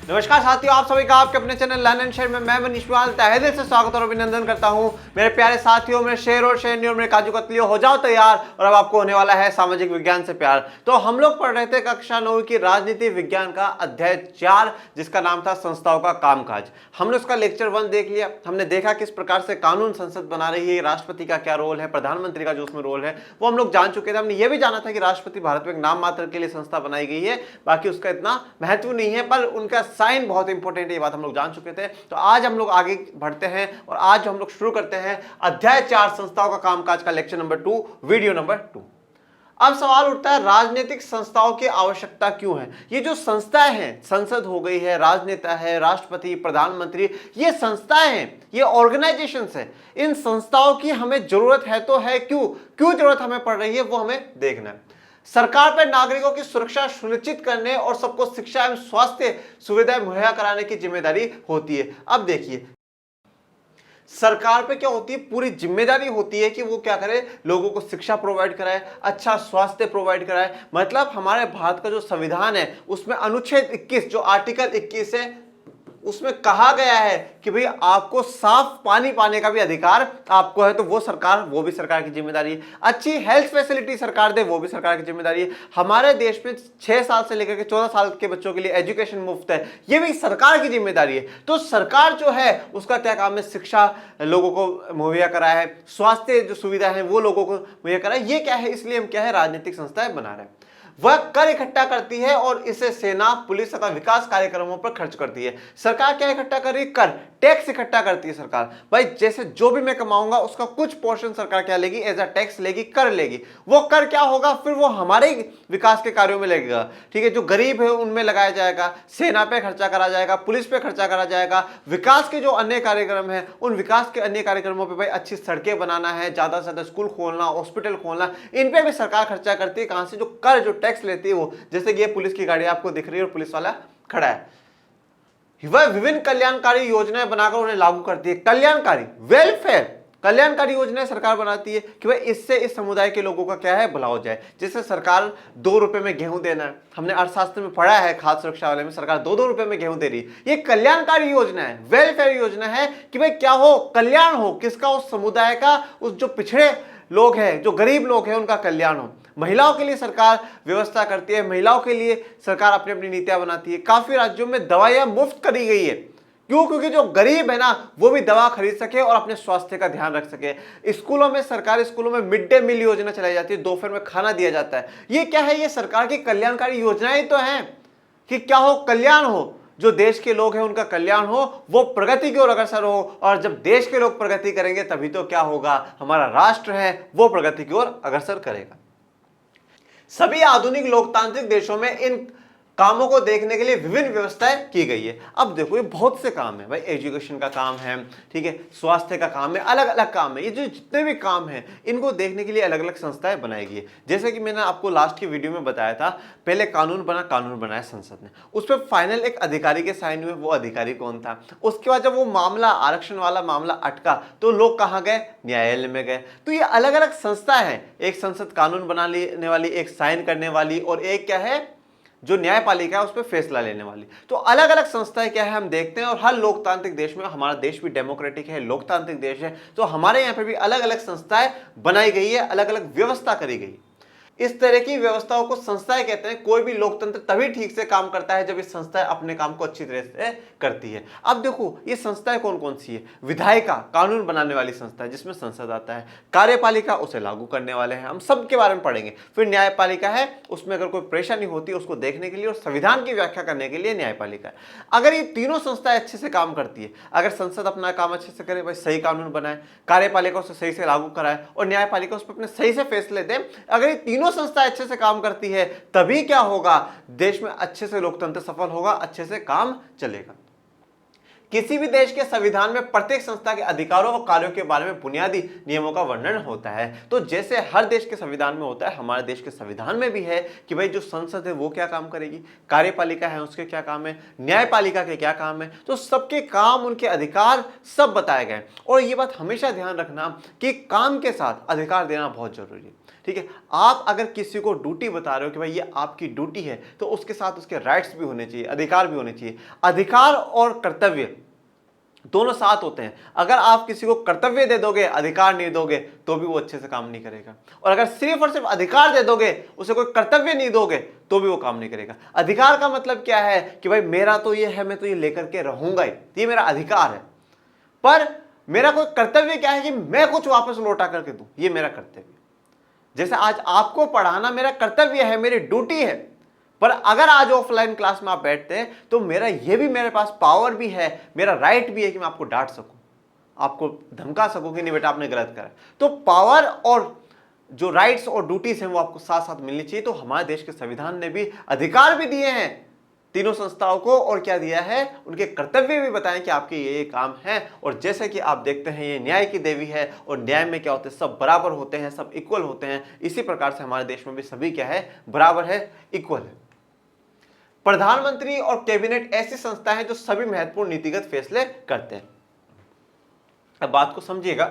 नमस्कार साथियों, आप सभी का आपके अपने चैनल लर्न एंड शेयर में मैं मनीष पाल तहे दिल से स्वागत और अभिनंदन करता हूं। मेरे प्यारे साथियों, मेरे शेर और शेरनी और मेरे काजू कतलियों, हो जाओ तैयार। और अब आपको होने वाला है सामाजिक विज्ञान से प्यार। तो हम लोग पढ़ रहे थे कक्षा 9 की राजनीति विज्ञान का अध्याय 4, जिसका नाम था संस्थाओं का कामकाज। हमने उसका लेक्चर 1 देख लिया। हमने देखा किस प्रकार से कानून संसद बना रही है, राष्ट्रपति का क्या रोल है, प्रधानमंत्री का जो उसमें रोल है वो हम लोग जान चुके थे। हमने ये भी जाना था कि राष्ट्रपति भारत में एक नाम मात्र के लिए संस्था बनाई गई है, बाकी उसका इतना महत्व नहीं है, पर उनका साइन बहुत इंपॉर्टेंट है, ये बात हम लोग जान चुके थे। तो आज हम लोग आगे बढ़ते हैं और आज हम लोग शुरू करते हैं अध्याय 4 संस्थाओं का कामकाज का लेक्चर नंबर 2, वीडियो नंबर 2। अब सवाल उठता है, राजनीतिक संस्थाओं की आवश्यकता क्यों है? ये जो संस्थाएं हैं, संसद हो गई है, राजनेता है, राष्ट्रपति, प्रधानमंत्री, ये संस्थाएं हैं, ये ऑर्गेनाइजेशंस है। इन संस्थाओं की हमें जरूरत है तो है, क्यों जरूरत हमें पड़ रही है वो हमें देखना है। सरकार पर नागरिकों की सुरक्षा सुनिश्चित करने और सबको शिक्षा एवं स्वास्थ्य सुविधाएं मुहैया कराने की जिम्मेदारी होती है। अब देखिए, सरकार पे क्या होती है, पूरी जिम्मेदारी होती है कि वो क्या करे, लोगों को शिक्षा प्रोवाइड कराए, अच्छा स्वास्थ्य प्रोवाइड कराए। मतलब हमारे भारत का जो संविधान है उसमें अनुच्छेद 21 जो आर्टिकल 21 है, उसमें कहा गया है कि भाई आपको साफ पानी पाने का भी अधिकार आपको है, तो वो भी सरकार की जिम्मेदारी है। अच्छी हेल्थ फैसिलिटी सरकार दे, वो भी सरकार की जिम्मेदारी है। हमारे देश में 6 साल से लेकर के 14 साल के बच्चों के लिए एजुकेशन मुफ्त है, ये भी सरकार की जिम्मेदारी है। तो सरकार जो है उसका क्या काम है, शिक्षा लोगों को मुहैया कराया है, स्वास्थ्य जो सुविधा है वो लोगों को मुहैया कराया। ये क्या है, इसलिए हम क्या है, राजनीतिक संस्थाएं बना रहे हैं। वह कर इकट्ठा करती है और इसे सेना, पुलिस तथा विकास कार्यक्रमों पर खर्च करती है। सरकार क्या इकट्ठा कर रही है? कर, टैक्स इकट्ठा करती है सरकार। भाई जैसे जो भी मैं कमाऊंगा उसका कुछ पोर्शन सरकार क्या लेगी, एज अ टैक्स लेगी, कर लेगी। वो कर क्या होगा, फिर वो हमारे विकास के कार्यों में लगेगा। ठीक है, जो गरीब है उनमें लगाया जाएगा, सेना पे खर्चा करा जाएगा, पुलिस पे खर्चा करा जाएगा। विकास के जो अन्य कार्यक्रम है उन विकास के अन्य कार्यक्रमों पर भाई अच्छी सड़कें बनाना है, ज्यादा से ज्यादा स्कूल खोलना, हॉस्पिटल खोलना, इन पे भी सरकार खर्चा करती है। कहां से? जो कर, जो टैक्स लेती है वो। जैसे कि ये पुलिस की गाड़ी आपको दिख रही है और पुलिस वाला खड़ा है, वह विभिन्न कल्याणकारी योजनाएं बनाकर उन्हें लागू करती है। कल्याणकारी, वेलफेयर, कल्याणकारी योजनाएं सरकार बनाती है कि भाई इससे इस समुदाय के लोगों का क्या है, भला हो जाए। जैसे सरकार 2 रुपए में गेहूं देना है, हमने अर्थशास्त्र में पढ़ा है, खाद्य सुरक्षा वाले में सरकार 2-2 रुपए में गेहूं दे रही है। ये कल्याणकारी योजना है, वेलफेयर योजना है कि भाई क्या हो, कल्याण हो, किसका? उस समुदाय का, उस जो पिछड़े लोग हैं, जो गरीब लोग हैं, उनका कल्याण हो। महिलाओं के लिए सरकार व्यवस्था करती है, महिलाओं के लिए सरकार अपनी अपनी नीतियां बनाती है। काफी राज्यों में दवाइयां मुफ्त करी गई है। क्यों? क्योंकि जो गरीब है ना वो भी दवा खरीद सके और अपने स्वास्थ्य का ध्यान रख सके। स्कूलों में, सरकारी स्कूलों में मिड डे मील योजना चलाई जाती है, दोपहर में खाना दिया जाता है। ये क्या है? ये सरकार की कल्याणकारी योजनाएं तो हैं कि क्या हो, कल्याण हो, जो देश के लोग हैं उनका कल्याण हो, वो प्रगति की ओर अग्रसर हो। और जब देश के लोग प्रगति करेंगे तभी तो क्या होगा, हमारा राष्ट्र है वो प्रगति की ओर अग्रसर करेगा। सभी आधुनिक लोकतांत्रिक देशों में इन कामों को देखने के लिए विभिन्न व्यवस्थाएं की गई है। अब देखो, ये बहुत से काम है भाई, एजुकेशन का काम है, ठीक है, स्वास्थ्य का काम है, अलग अलग काम है। ये जो जितने भी काम हैं इनको देखने के लिए अलग अलग संस्थाएं बनाई गई है। जैसे कि मैंने आपको लास्ट की वीडियो में बताया था, पहले कानून बनाया संसद ने, उस पर फाइनल एक अधिकारी के साइन हुए, वो अधिकारी कौन था? उसके बाद जब वो मामला, आरक्षण वाला मामला अटका तो लोग कहाँ गए? न्यायालय में गए। तो ये अलग अलग संस्थाएं हैं, एक संसद कानून बनाने वाली, एक साइन करने वाली, और एक क्या है, जो न्यायपालिका है उस पर फैसला लेने वाली। तो अलग अलग संस्थाएं क्या है हम देखते हैं। और हर लोकतांत्रिक देश में, हमारा देश भी डेमोक्रेटिक है, लोकतांत्रिक देश है, तो हमारे यहाँ पे भी अलग अलग संस्थाएं बनाई गई है, अलग अलग व्यवस्था करी गई। इस तरह की व्यवस्थाओं को संस्थाएं कहते हैं। कोई भी लोकतंत्र तभी ठीक से काम करता है जब ये संस्थाएं अपने काम को अच्छी तरह से करती है। अब देखो, ये संस्थाएं कौन कौन सी है? विधायिका, कानून बनाने वाली संस्था है जिसमें संसद आता है। कार्यपालिका, उसे लागू करने वाले हैं, हम सब के बारे में पढ़ेंगे। फिर न्यायपालिका है, उसमें अगर कोई परेशानी होती है उसको देखने के लिए और संविधान की व्याख्या करने के लिए न्यायपालिका है। अगर ये तीनों संस्थाएं अच्छे से काम करती है, अगर संसद अपना काम अच्छे से करे, भाई सही कानून बनाए, कार्यपालिका उसे सही से लागू कराए और न्यायपालिका उस पर अपने सही से फैसले दे, अगर ये तीनों संस्थाएं अच्छे से काम करती है तभी क्या होगा, देश में अच्छे से लोकतंत्र सफल होगा, अच्छे से काम चलेगा। किसी भी देश के संविधान में प्रत्येक संस्था के अधिकारों और कार्यों के बारे में बुनियादी नियमों का वर्णन होता है। तो जैसे हर देश के संविधान में होता है, हमारे देश के संविधान में भी है कि भाई जो संसद है वो क्या काम करेगी, कार्यपालिका है उसके क्या काम है, न्यायपालिका के क्या काम है। तो सबके काम, उनके अधिकार सब बताए गए। और ये बात हमेशा ध्यान रखना कि काम के साथ अधिकार देना बहुत जरूरी है। ठीक है, आप अगर किसी को ड्यूटी बता रहे हो कि भाई ये आपकी ड्यूटी है, तो उसके साथ उसके राइट्स भी होने चाहिए, अधिकार भी होने चाहिए। अधिकार और कर्तव्य दोनों साथ होते हैं। अगर आप किसी को कर्तव्य दे दोगे, अधिकार नहीं दोगे, तो भी वो अच्छे से काम नहीं करेगा। और अगर सिर्फ और सिर्फ अधिकार दे दोगे, उसे कोई कर्तव्य नहीं दोगे, तो भी वो काम नहीं करेगा। अधिकार का मतलब क्या है कि भाई मेरा तो ये है, मैं तो ये लेकर के रहूंगा ही, ये मेरा अधिकार है। पर मेरा कोई कर्तव्य क्या है कि मैं कुछ वापस लौटा करके दूं, ये मेरा कर्तव्य। जैसे आज आपको पढ़ाना मेरा कर्तव्य है, मेरी ड्यूटी है, पर अगर आज ऑफलाइन क्लास में आप बैठते हैं तो मेरे पास पावर भी है, मेरा राइट भी है कि मैं आपको डांट सकूं, आपको धमका सकूं कि नहीं बेटा आपने गलत करा। तो पावर और जो राइट्स और ड्यूटीज हैं वो आपको साथ साथ मिलनी चाहिए। तो हमारे देश के संविधान ने भी अधिकार भी दिए हैं तीनों संस्थाओं को, और क्या दिया है, उनके कर्तव्य भी बताएं कि आपके ये काम है। और जैसे कि आप देखते हैं ये न्याय की देवी है, और न्याय में क्या होते हैं, सब बराबर होते हैं, सब इक्वल होते हैं। इसी प्रकार से हमारे देश में भी सभी क्या है, बराबर है, इक्वल है। प्रधानमंत्री और कैबिनेट ऐसी संस्था है जो सभी महत्वपूर्ण नीतिगत फैसले करते हैं। अब बात को समझिएगा।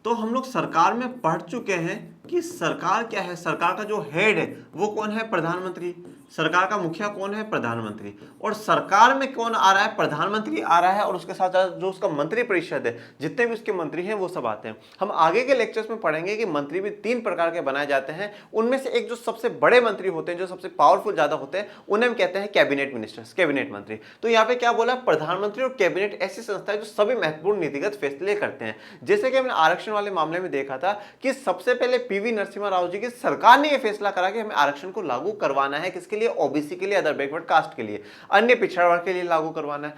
तो हम लोग सरकार में पढ़ चुके हैं कि सरकार क्या है, सरकार का जो हेड है वो कौन है, प्रधानमंत्री। सरकार का मुखिया कौन है, प्रधानमंत्री। और सरकार में कौन आ रहा है, प्रधानमंत्री आ रहा है, और उसके साथ साथ जो उसका मंत्री परिषद है, जितने भी उसके मंत्री हैं वो सब आते हैं। हम आगे के लेक्चर्स में पढ़ेंगे कि मंत्री भी 3 प्रकार के बनाए जाते हैं। उनमें से एक जो सबसे बड़े मंत्री होते हैं, जो सबसे पावरफुल ज्यादा होते हैं, उन्हें हम कहते हैं कैबिनेट मिनिस्टर्स, कैबिनेट मंत्री। तो यहाँ पे क्या बोला, प्रधानमंत्री और कैबिनेट ऐसी संस्था है जो सभी महत्वपूर्ण नीतिगत फैसले करते हैं। जैसे कि हमने आरक्षण वाले मामले में देखा था कि सबसे पहले पीवी नरसिम्हा राव जी की सरकार ने यह फैसला करा कि हमें आरक्षण को लागू करवाना है। किसके लिए, ओबीसी के लिए, अदर बैकवर्ड कास्ट के लिए, अन्य पिछड़ा वर्ग के लिए लागू करवाना है।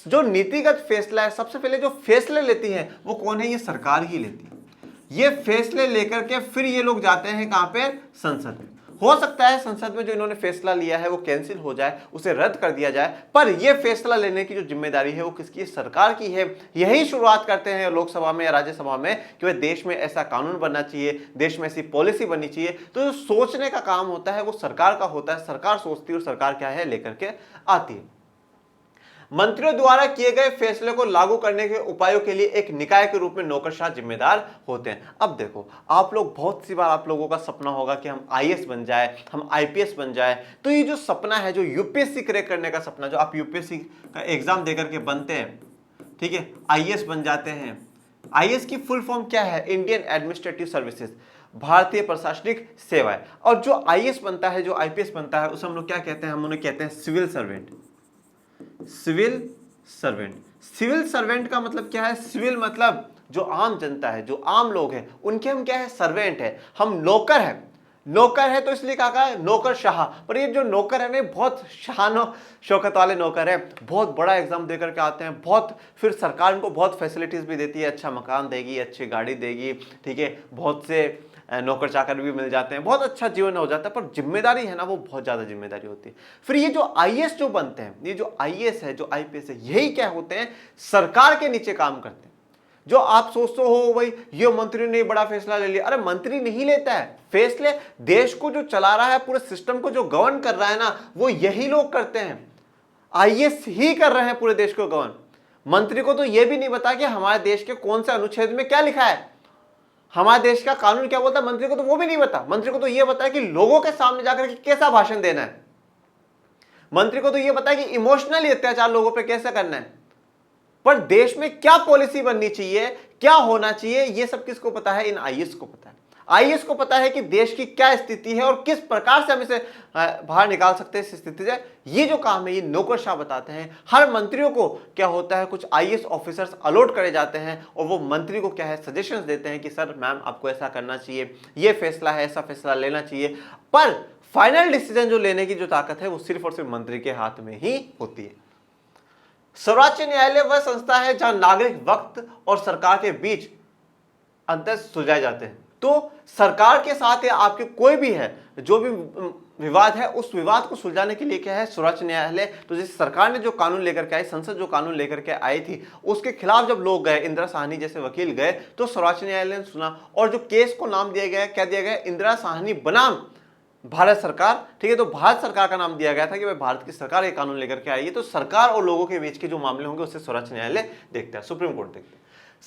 जो नीतिगत फैसला है, सबसे पहले जो फैसले लेती है वो कौन है, ये सरकार ही लेती है। ये फैसले लेकर के फिर ये लोग जाते हैं कहां पे, संसद में। हो सकता है संसद में जो इन्होंने फैसला लिया है वो कैंसिल हो जाए, उसे रद्द कर दिया जाए, पर यह फैसला लेने की जो जिम्मेदारी है वो किसकी, सरकार की है। यही शुरुआत करते हैं लोकसभा में या राज्यसभा में कि भाई देश में ऐसा कानून बनना चाहिए, देश में ऐसी पॉलिसी बननी चाहिए। तो जो सोचने का काम होता है वो सरकार का होता है। सरकार सोचती है और सरकार क्या है, लेकर के आती है। मंत्रियों द्वारा किए गए फैसले को लागू करने के उपायों के लिए एक निकाय के रूप में नौकरशाह जिम्मेदार होते हैं। अब देखो, आप लोग बहुत सी बार आप लोगों का सपना होगा कि हम आईएएस बन जाए, हम आईपीएस बन जाए। तो ये जो सपना है, जो यूपीएससी क्रैक करने का सपना, जो आप यूपीएससी का एग्जाम देकर के बनते हैं, ठीक है, आईएएस बन जाते हैं। आईएएस की फुल फॉर्म क्या है, इंडियन एडमिनिस्ट्रेटिव सर्विसेज, भारतीय प्रशासनिक सेवाएं। और जो आईएएस बनता है, जो आईपीएस बनता है, उसे हम लोग क्या कहते हैं, हम उन्हें कहते हैं civil servant. Civil servant, civil servant का मतलब क्या है, सिविल मतलब जो आम जनता है, जो आम लोग हैं, उनके हम क्या है, सर्वेंट है, हम नौकर हैं। नौकर है तो इसलिए कहा है नौकर शाह। पर ये जो नौकर है ना, बहुत शान शौकत वाले नौकर है, बहुत बड़ा एग्जाम देकर के आते हैं, बहुत, फिर सरकार उनको बहुत फैसिलिटीज भी देती है, अच्छा मकान देगी, अच्छी गाड़ी देगी, ठीक है, बहुत से नौकर चाकर भी मिल जाते हैं, बहुत अच्छा जीवन हो जाता है। पर जिम्मेदारी है ना, वो बहुत ज्यादा जिम्मेदारी होती है। फिर ये जो आईएएस जो बनते हैं, ये जो आईएएस है, जो आईपीएस है, यही क्या होते हैं, सरकार के नीचे काम करते हैं। जो आप सोचते हो भाई ये मंत्री ने बड़ा फैसला ले लिया, अरे मंत्री नहीं लेता है फैसले, देश को जो चला रहा है, पूरे सिस्टम को जो गवर्न कर रहा है ना, वो यही लोग करते हैं। आईएएस ही कर रहे हैं पूरे देश को गवर्न। मंत्री को तो यह भी नहीं पता कि हमारे देश के कौन से अनुच्छेद में क्या लिखा है, हमारे देश का कानून क्या बोलता है, मंत्री को तो वो भी नहीं पता। मंत्री को तो यह पता है कि लोगों के सामने जाकर के कैसा भाषण देना है। मंत्री को तो यह पता है कि इमोशनली अत्याचार लोगों पे कैसे करना है। पर देश में क्या पॉलिसी बननी चाहिए, क्या होना चाहिए, यह सब किसको पता है, इन आईएएस को पता है। आईएएस को पता है कि देश की क्या स्थिति है और किस प्रकार से हम इसे बाहर निकाल सकते हैं इस स्थिति से। ये जो काम है ये नौकरशाह बताते हैं। हर मंत्रियों को क्या होता है, कुछ आईएएस ऑफिसर्स अलॉट करे जाते हैं और वो मंत्री को क्या है, सजेशंस देते हैं कि सर मैम आपको ऐसा करना चाहिए, ये फैसला है, ऐसा फैसला लेना चाहिए। पर फाइनल डिसीजन जो लेने की जो ताकत है वो सिर्फ और सिर्फ मंत्री के हाथ में ही होती है। सर्वोच्च न्यायालय वह संस्था है जहां नागरिक वक्त और सरकार के बीच अंतर सुलझाए जाते हैं। तो सरकार के साथ या आपके कोई भी है जो भी विवाद है, उस विवाद को सुलझाने के लिए क्या है, सर्वोच्च न्यायालय। तो जैसे सरकार ने जो कानून लेकर के आई, संसद जो कानून लेकर के आई थी, उसके खिलाफ जब लोग गए, इंदिरा साहनी जैसे वकील गए, तो सर्वोच्च न्यायालय ने सुना और जो केस को नाम दिया गया, क्या दिया गया, इंदिरा साहनी बनाम भारत सरकार। ठीक है, तो भारत सरकार का नाम दिया गया था कि भाई भारत की सरकार ये कानून लेकर के आई है। तो सरकार और लोगों के बीच के जो मामले होंगे उससे सर्वोच्च न्यायालय देखता है, सुप्रीम कोर्ट देखता है।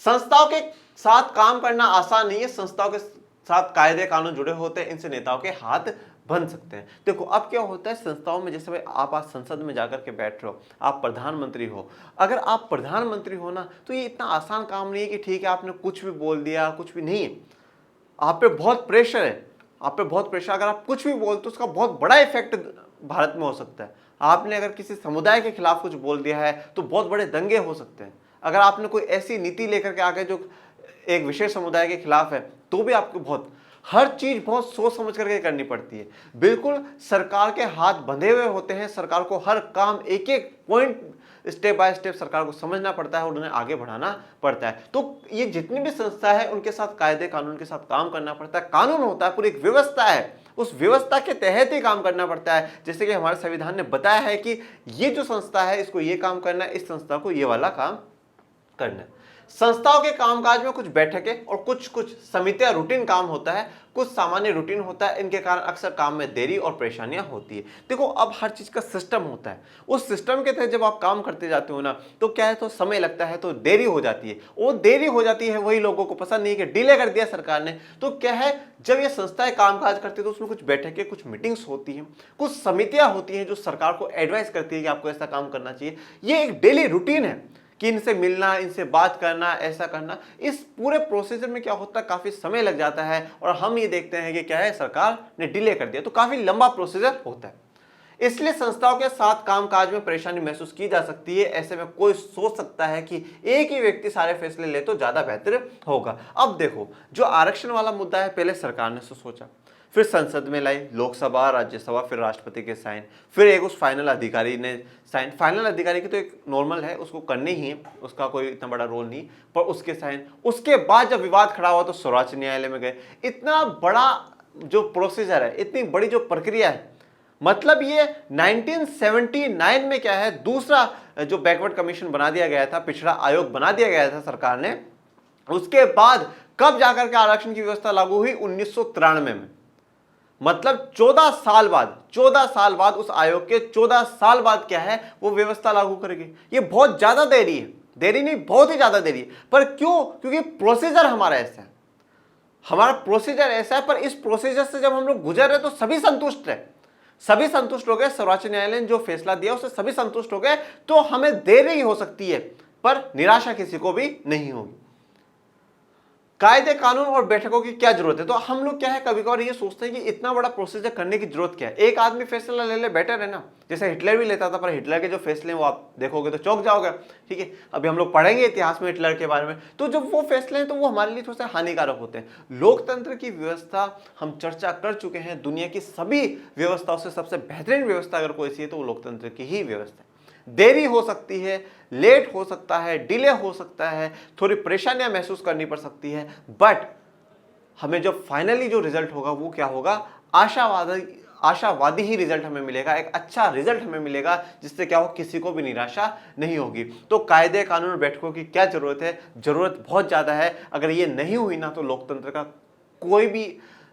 संस्थाओं के साथ काम करना आसान नहीं है, संस्थाओं के साथ कायदे कानून जुड़े होते हैं, इनसे नेताओं के हाथ बन सकते हैं। देखो अब क्या होता है संस्थाओं में, जैसे भाई आप आज संसद में जाकर के बैठ रहे हो, आप प्रधानमंत्री हो। अगर आप प्रधानमंत्री हो ना, तो ये इतना आसान काम नहीं है कि ठीक है आपने कुछ भी बोल दिया, कुछ भी नहीं है। आप पे बहुत प्रेशर है, आप पे बहुत प्रेशर। अगर आप कुछ भी बोलते हो उसका बहुत बड़ा इफेक्ट भारत में हो सकता है। आपने अगर किसी समुदाय के खिलाफ कुछ बोल दिया है तो बहुत बड़े दंगे हो सकते हैं। अगर आपने कोई ऐसी नीति लेकर के आगे जो एक विशेष समुदाय के खिलाफ है, तो भी आपको बहुत, हर चीज बहुत सोच समझ करके करनी पड़ती है। बिल्कुल सरकार के हाथ बंधे हुए होते हैं, सरकार को हर काम एक एक पॉइंट स्टेप बाय स्टेप सरकार को समझना पड़ता है और उन्हें आगे बढ़ाना पड़ता है। तो ये जितनी भी संस्था है उनके साथ कायदे कानून के साथ काम करना पड़ता है। कानून होता है, पूरी एक व्यवस्था है, उस व्यवस्था के तहत ही काम करना पड़ता है। जैसे कि हमारे संविधान ने बताया है कि ये जो संस्था है इसको ये काम करना है, इस संस्था को ये वाला काम करना है। संस्थाओं के कामकाज में कुछ बैठकें और कुछ समितियां रूटीन काम होता है, कुछ सामान्य रूटीन होता है। इनके कारण अक्सर काम में देरी और परेशानियां होती है। देखो अब हर चीज का सिस्टम होता है, उस सिस्टम के तहत जब आप काम करते जाते हो ना, तो क्या है, तो समय लगता है, तो देरी हो जाती है। वो देरी हो जाती है, वही लोगों को पसंद नहीं है कि डिले कर दिया सरकार ने। तो क्या है, जब ये संस्थाएं कामकाज करती है तो उसमें कुछ बैठकें, कुछ मीटिंग्स होती हैं, कुछ समितियां होती हैं जो सरकार को एडवाइस करती है कि आपको ऐसा काम करना चाहिए। ये एक डेली रूटीन है कि इनसे मिलना, इनसे बात करना, ऐसा करना। इस पूरे प्रोसीजर में क्या होता है, काफी समय लग जाता है और हम ये देखते हैं कि क्या है, सरकार ने डिले कर दिया, तो काफी लंबा प्रोसीजर होता है। इसलिए संस्थाओं के साथ कामकाज में परेशानी महसूस की जा सकती है। ऐसे में कोई सोच सकता है कि एक ही व्यक्ति सारे फैसले ले तो ज्यादा बेहतर होगा। अब देखो जो आरक्षण वाला मुद्दा है, पहले सरकार ने सोचा, फिर संसद में लाई, लोकसभा, राज्यसभा, फिर राष्ट्रपति के साइन, फिर एक उस फाइनल अधिकारी ने साइन। फाइनल अधिकारी की तो एक नॉर्मल है, उसको करने ही है, उसका कोई इतना बड़ा रोल नहीं, पर उसके साइन। उसके बाद जब विवाद खड़ा हुआ तो सर्वोच्च न्यायालय में गए। इतना बड़ा जो प्रोसीजर है, इतनी बड़ी जो प्रक्रिया है, मतलब ये 1979 में क्या है, दूसरा जो बैकवर्ड कमीशन बना दिया गया था, पिछड़ा आयोग बना दिया गया था सरकार ने। उसके बाद कब जाकर के आरक्षण की व्यवस्था लागू हुई, 1993 में। मतलब 14 साल बाद, 14 साल बाद उस आयोग के 14 साल बाद क्या है, वो व्यवस्था लागू करेगी। ये बहुत ज्यादा देरी है, देरी नहीं, बहुत ही ज्यादा देरी है। पर क्यों? क्योंकि प्रोसीजर हमारा ऐसा है, हमारा प्रोसीजर ऐसा है। पर इस प्रोसीजर से जब हम लोग गुजर रहे तो सभी संतुष्ट है, सभी संतुष्ट हो गए। सर्वोच्च न्यायालय ने जो फैसला दिया उससे सभी संतुष्ट हो गए। तो हमें देरी हो सकती है पर निराशा किसी को भी नहीं होगी। कायदे कानून और बैठकों की क्या जरूरत है? तो हम लोग क्या है, कभी कभार ये सोचते हैं कि इतना बड़ा प्रोसीजर करने की जरूरत क्या है, एक आदमी फैसला ले ले, बेटर है ना। जैसे हिटलर भी लेता था, पर हिटलर के जो फैसले हैं वो आप देखोगे तो चौंक जाओगे। ठीक है, अभी हम लोग पढ़ेंगे इतिहास में हिटलर के बारे में, तो जब वो फैसले हैं तो वो हमारे लिए थोड़ा सा हानिकारक होते हैं। लोकतंत्र की व्यवस्था हम चर्चा कर चुके हैं, दुनिया की सभी व्यवस्थाओं से सबसे बेहतरीन व्यवस्था अगर कोई सी है तो वो लोकतंत्र की ही व्यवस्था है। देरी हो सकती है, लेट हो सकता है, डिले हो सकता है, थोड़ी परेशानियां महसूस करनी पड़ सकती है, बट हमें जो फाइनली जो रिजल्ट होगा वो क्या होगा, आशावादी ही रिजल्ट हमें मिलेगा, एक अच्छा रिजल्ट हमें मिलेगा, जिससे क्या हो, किसी को भी निराशा नहीं होगी। तो कायदे कानून बैठकों की क्या जरूरत है? जरूरत बहुत ज्यादा है। अगर ये नहीं हुई ना तो लोकतंत्र का कोई भी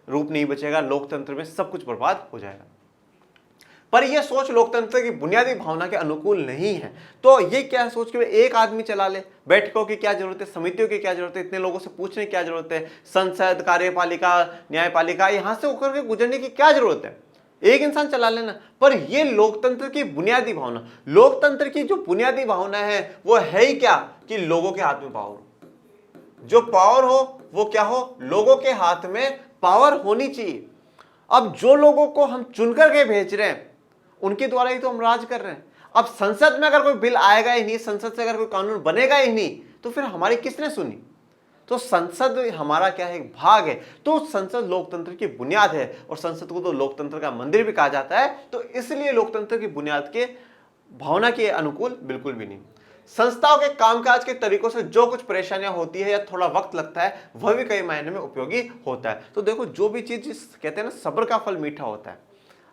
रूप नहीं बचेगा, लोकतंत्र में सब कुछ बर्बाद हो जाएगा। पर यह सोच लोकतंत्र की बुनियादी भावना के अनुकूल नहीं है। तो ये क्या सोच के एक आदमी चला ले, बैठकों की क्या जरूरत है, समितियों की क्या जरूरत है, इतने लोगों से पूछने की क्या जरूरत है, संसद, कार्यपालिका, न्यायपालिका, यहां से होकर के गुजरने की क्या जरूरत है, एक इंसान चला लेना। पर यह लोकतंत्र की बुनियादी भावना, लोकतंत्र की जो बुनियादी भावना है वो है ही क्या, कि लोगों के हाथ में पावर हो। जो पावर हो वो क्या हो, लोगों के हाथ में पावर होनी चाहिए। अब जो लोगों को हम चुनकर के भेज रहे हैं उनके द्वारा ही तो हम राज कर रहे हैं। अब संसद में अगर कोई बिल आएगा ही नहीं, संसद से अगर कोई कानून बनेगा ही नहीं, तो फिर हमारी किसने सुनी? तो संसद हमारा क्या है, एक भाग है। तो संसद लोकतंत्र की बुनियाद है और संसद को तो लोकतंत्र का मंदिर भी कहा जाता है। तो इसलिए लोकतंत्र की बुनियाद के भावना के अनुकूल बिल्कुल भी नहीं। संस्थाओं के कामकाज के तरीकों से जो कुछ परेशानियां होती है या थोड़ा वक्त लगता है, वह भी कई मायने में उपयोगी होता है। तो देखो, जो भी चीज कहते हैं ना, सब्र का फल मीठा होता है।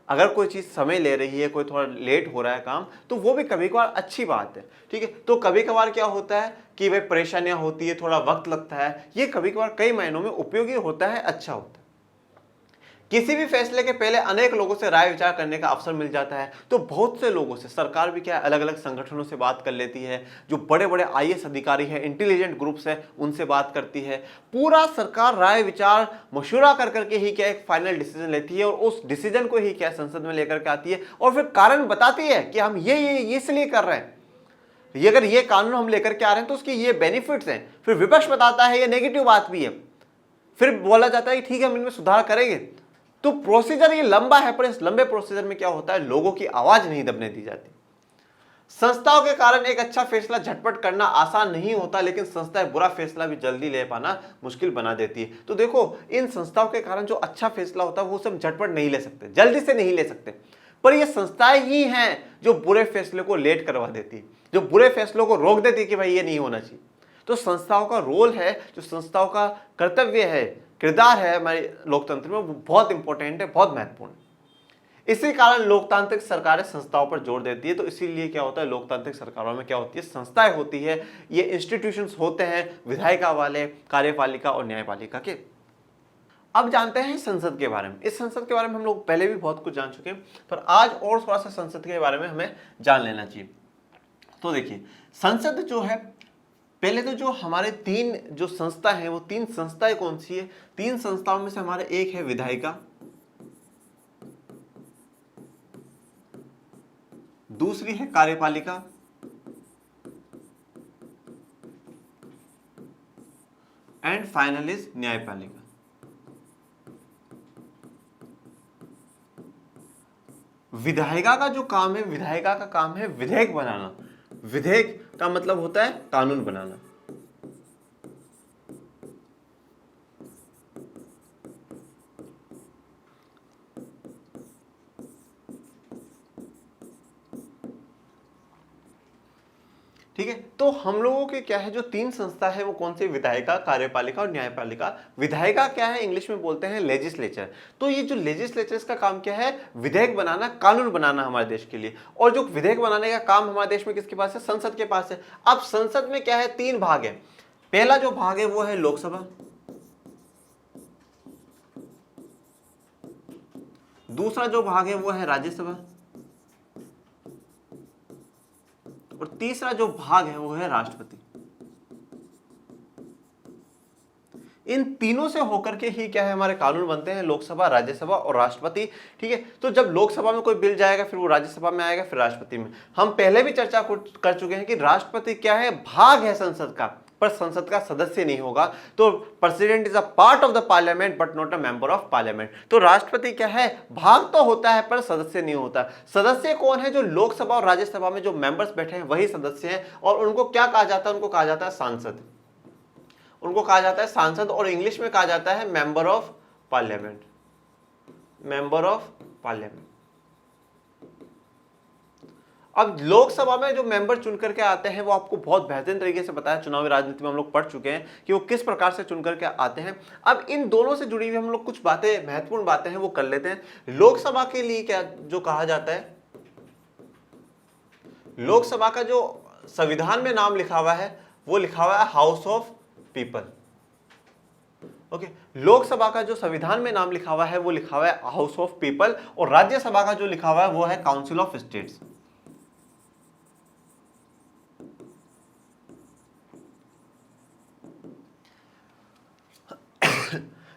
अगर कोई चीज समय ले रही है, कोई थोड़ा लेट हो रहा है काम, तो वो भी कभी कभार अच्छी बात है। ठीक है, तो कभी कभार क्या होता है कि भाई परेशानियां होती है, थोड़ा वक्त लगता है, ये कभी कभार कई मायनों में उपयोगी होता है, अच्छा होता है। किसी भी फैसले के पहले अनेक लोगों से राय विचार करने का अवसर मिल जाता है। तो बहुत से लोगों से सरकार भी क्या है, अलग अलग संगठनों से बात कर लेती है, जो बड़े बड़े आईएएस अधिकारी हैं, इंटेलिजेंट ग्रुप्स हैं, उनसे बात करती है। पूरा सरकार राय विचार मशवरा कर करके ही क्या एक फाइनल डिसीजन लेती है और उस डिसीजन को ही क्या संसद में लेकर के आती है और फिर कारण बताती है कि हम ये इसलिए कर रहे हैं, ये अगर ये कानून हम लेकर के आ रहे हैं तो उसके ये बेनिफिट्स हैं। फिर विपक्ष बताता है ये नेगेटिव बात भी है, फिर बोला जाता है कि ठीक है हम इनमें सुधार करेंगे। तो प्रोसीजर ये लंबा है, पर इस लंबे प्रोसीजर में क्या होता है, लोगों की आवाज नहीं दबने दी जाती। संस्थाओं के कारण एक अच्छा फैसला झटपट करना आसान नहीं होता, लेकिन संस्थाएं बुरा फैसला भी जल्दी ले पाना मुश्किल बना देती है। तो देखो, इन संस्थाओं के कारण जो अच्छा फैसला होता है वो सब झटपट नहीं ले सकते, जल्दी से नहीं ले सकते, पर ये संस्थाएं ही हैं जो बुरे फैसले को लेट करवा देती है, जो बुरे फैसलों को रोक देती है कि भाई ये नहीं होना चाहिए। तो संस्थाओं का रोल है, जो संस्थाओं का कर्तव्य है, किरदार है हमारे लोकतंत्र में, वो बहुत इंपॉर्टेंट है, बहुत महत्वपूर्ण है। इसी कारण लोकतांत्रिक सरकारें संस्थाओं पर जोर देती है। तो इसीलिए क्या होता है, लोकतांत्रिक सरकारों में क्या होती है, संस्थाएं होती है, ये इंस्टीट्यूशंस होते हैं, विधायिका वाले, कार्यपालिका और न्यायपालिका के। अब जानते हैं संसद के बारे में। इस संसद के बारे में हम लोग पहले भी बहुत कुछ जान चुके हैं, पर आज और थोड़ा सा संसद के बारे में हमें जान लेना चाहिए। तो देखिए, संसद जो है, पहले तो जो हमारे तीन जो संस्था है, वो तीन संस्थाएं कौन सी है, तीन संस्थाओं में से हमारे एक है विधायिका, दूसरी है कार्यपालिका, एंड फाइनल इज न्यायपालिका। विधायिका का जो काम है, विधायिका का काम है विधेयक बनाना। विधेयक का मतलब होता है कानून बनाना। ठीक है, तो हम लोगों के क्या है, जो तीन संस्था है वो कौन सी, विधायिका, कार्यपालिका और न्यायपालिका। विधायिका क्या है, इंग्लिश में बोलते हैं लेजिस्लेचर। तो ये जो लेजिस्लेचर, इसका काम क्या है, विधेयक बनाना, कानून बनाना हमारे देश के लिए। और जो विधेयक बनाने का काम हमारे देश में किसके पास है, संसद के पास है। अब संसद में क्या है, तीन भाग है। पहला जो भाग है वो है लोकसभा, दूसरा जो भाग है वो है राज्यसभा, और तीसरा जो भाग है वो है राष्ट्रपति। इन तीनों से होकर के ही क्या है, हमारे कानून बनते हैं, लोकसभा, राज्यसभा और राष्ट्रपति। ठीक है, तो जब लोकसभा में कोई बिल जाएगा, फिर वो राज्यसभा में आएगा, फिर राष्ट्रपति में। हम पहले भी चर्चा कर चुके हैं कि राष्ट्रपति क्या है, भाग है संसद का, पर संसद का सदस्य नहीं होगा। तो president is a part of the parliament but not a member of parliament. तो राष्ट्रपति क्या है, भाग तो होता है पर सदस्य नहीं होता। सदस्य कौन है, जो लोकसभा और राज्यसभा में जो मेंबर्स बैठे हैं वही सदस्य हैं, और उनको क्या कहा जाता है, उनको कहा जाता है सांसद। उनको कहा जाता है सांसद, और इंग्लिश में कहा जाता है member of parliament. Member of parliament. अब लोकसभा में जो मेंबर चुन करके आते हैं वो आपको बहुत बेहतरीन तरीके से पता है, चुनावी राजनीति में हम लोग पढ़ चुके हैं कि वो किस प्रकार से चुन करके आते हैं। अब इन दोनों से जुड़ी हुई हम लोग कुछ बातें, महत्वपूर्ण बातें हैं, वो कर लेते हैं। लोकसभा के लिए क्या जो कहा जाता है, लोकसभा का जो संविधान में नाम लिखा हुआ है वो लिखा हुआ है house of people. Okay, Lok Sabha का जो संविधान में नाम लिखा हुआ है वो लिखा हुआ है हाउस ऑफ पीपल, और राज्यसभा का जो लिखा हुआ है वो है काउंसिल ऑफ स्टेट्स।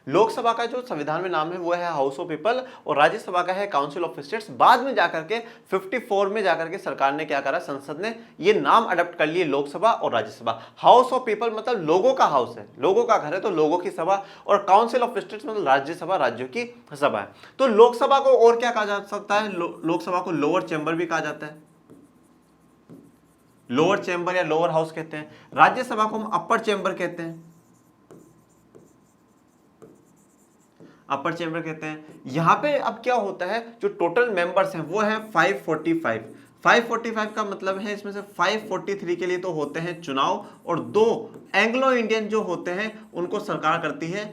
लोकसभा का जो संविधान में नाम है वो है हाउस ऑफ पीपल, और राज्यसभा का है काउंसिल ऑफ स्टेट्स। बाद में जाकर के 54 में जाकर के सरकार ने क्या करा, संसद ने ये नाम अडॉप्ट कर लिए, लोकसभा और राज्यसभा। हाउस ऑफ पीपल मतलब लोगों का हाउस है, लोगों का घर है, तो लोगों की सभा, और काउंसिल ऑफ स्टेट्स मतलब राज्यसभा, राज्यों की सभा है। तो लोकसभा को और क्या कहा जा सकता है, लोकसभा को लोअर चैम्बर भी कहा जाता है, लोअर चैम्बर या लोअर हाउस कहते हैं। राज्यसभा को हम अपर चैम्बर कहते हैं, अपर चैम्बर कहते हैं। यहां पे अब क्या होता है, जो टोटल मेंबर्स हैं वो है 545। 545 का मतलब है इसमें से 543 के लिए तो होते हैं चुनाव, और 2 एंग्लो इंडियन जो होते हैं उनको सरकार करती है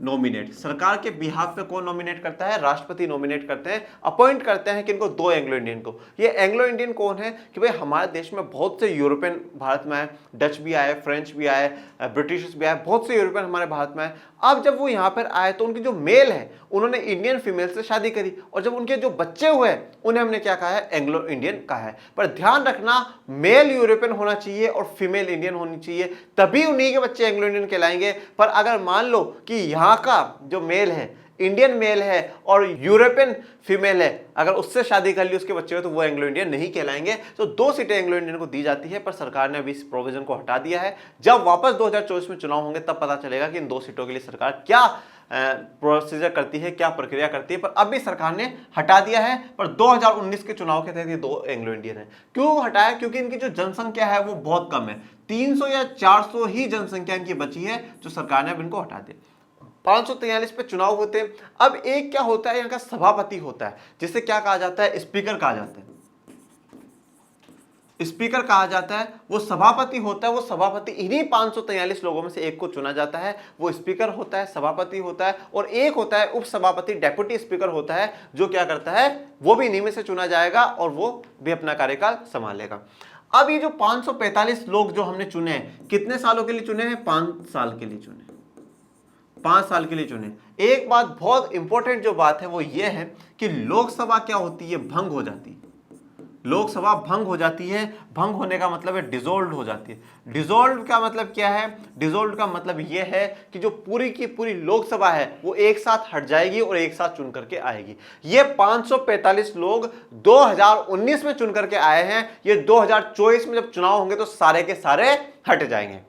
नॉमिनेट। सरकार के बिहाफ पे कौन नॉमिनेट करता है, राष्ट्रपति नॉमिनेट करते हैं, अपॉइंट करते हैं किनको, 2 एंग्लो इंडियन को। ये एंग्लो इंडियन कौन है कि भाई हमारे देश में बहुत से यूरोपियन भारत में आए, डच भी आए, फ्रेंच भी आए, ब्रिटिश भी आए, बहुत से यूरोपियन हमारे भारत में आए। अब जब वो यहाँ पर आए तो उनके जो मेल है उन्होंने इंडियन फीमेल से शादी करी, और जब उनके जो बच्चे हुए उन्हें हमने क्या कहा है, एंग्लो इंडियन कहा है। पर ध्यान रखना, मेल यूरोपियन होना चाहिए और फीमेल इंडियन होनी चाहिए, तभी उन्हीं के बच्चे एंग्लो इंडियन कहलाएंगे। पर अगर मान लो कि यहाँ का जो मेल है इंडियन मेल है और यूरोपियन फीमेल है, अगर उससे शादी कर ली उसके बच्चे हो तो वो एंग्लो इंडियन नहीं कहलाएंगे। तो 2 सीटें एंग्लो इंडियन को दी जाती है, पर सरकार ने अभी इस प्रोविजन को हटा दिया है। जब वापस 2024 में चुनाव होंगे तब पता चलेगा कि इन 2 सीटों के लिए सरकार क्या प्रोसीजर करती है, क्या प्रक्रिया करती है। पर अभी सरकार ने हटा दिया है। पर 2019 के चुनाव के तहत ये 2 एंग्लो इंडियन है। क्यों हटाया? क्योंकि इनकी जो जनसंख्या है वो बहुत कम है, 300 या 400 ही जनसंख्या इनकी बची है, जो सरकार ने अब इनको हटा दिया। 543 पे चुनाव होते हैं। अब एक क्या होता है, यहाँ का सभापति होता है, जिसे क्या कहा जाता है, स्पीकर कहा जाता है। स्पीकर कहा जाता है, वो सभापति होता है। वो सभापति इन्हीं 543 लोगों में से एक को चुना जाता है, वो स्पीकर होता है, सभापति होता है। और एक होता है उपसभापति, डेप्यूटी स्पीकर होता है, जो क्या करता है, वो भी इन्हीं में से चुना जाएगा और वो भी अपना कार्यकाल संभालेगा। अब ये जो 545 लोग जो हमने चुने हैं, कितने सालों के लिए चुने हैं? 5 साल के लिए चुने, 5 साल के लिए चुने। एक बात बहुत इंपॉर्टेंट जो बात है वो ये है कि लोकसभा क्या होती है, भंग हो जाती है। लोकसभा भंग हो जाती है। भंग होने का मतलब है डिसॉल्व हो जाती है। डिसॉल्व का मतलब क्या है? डिसॉल्व का मतलब ये है कि जो पूरी की पूरी लोकसभा है वो एक साथ हट जाएगी और एक साथ चुन करके आएगी। ये 545 लोग 2019 में चुन करके आए हैं। ये 2024 में जब चुनाव होंगे तो सारे के सारे हट जाएंगे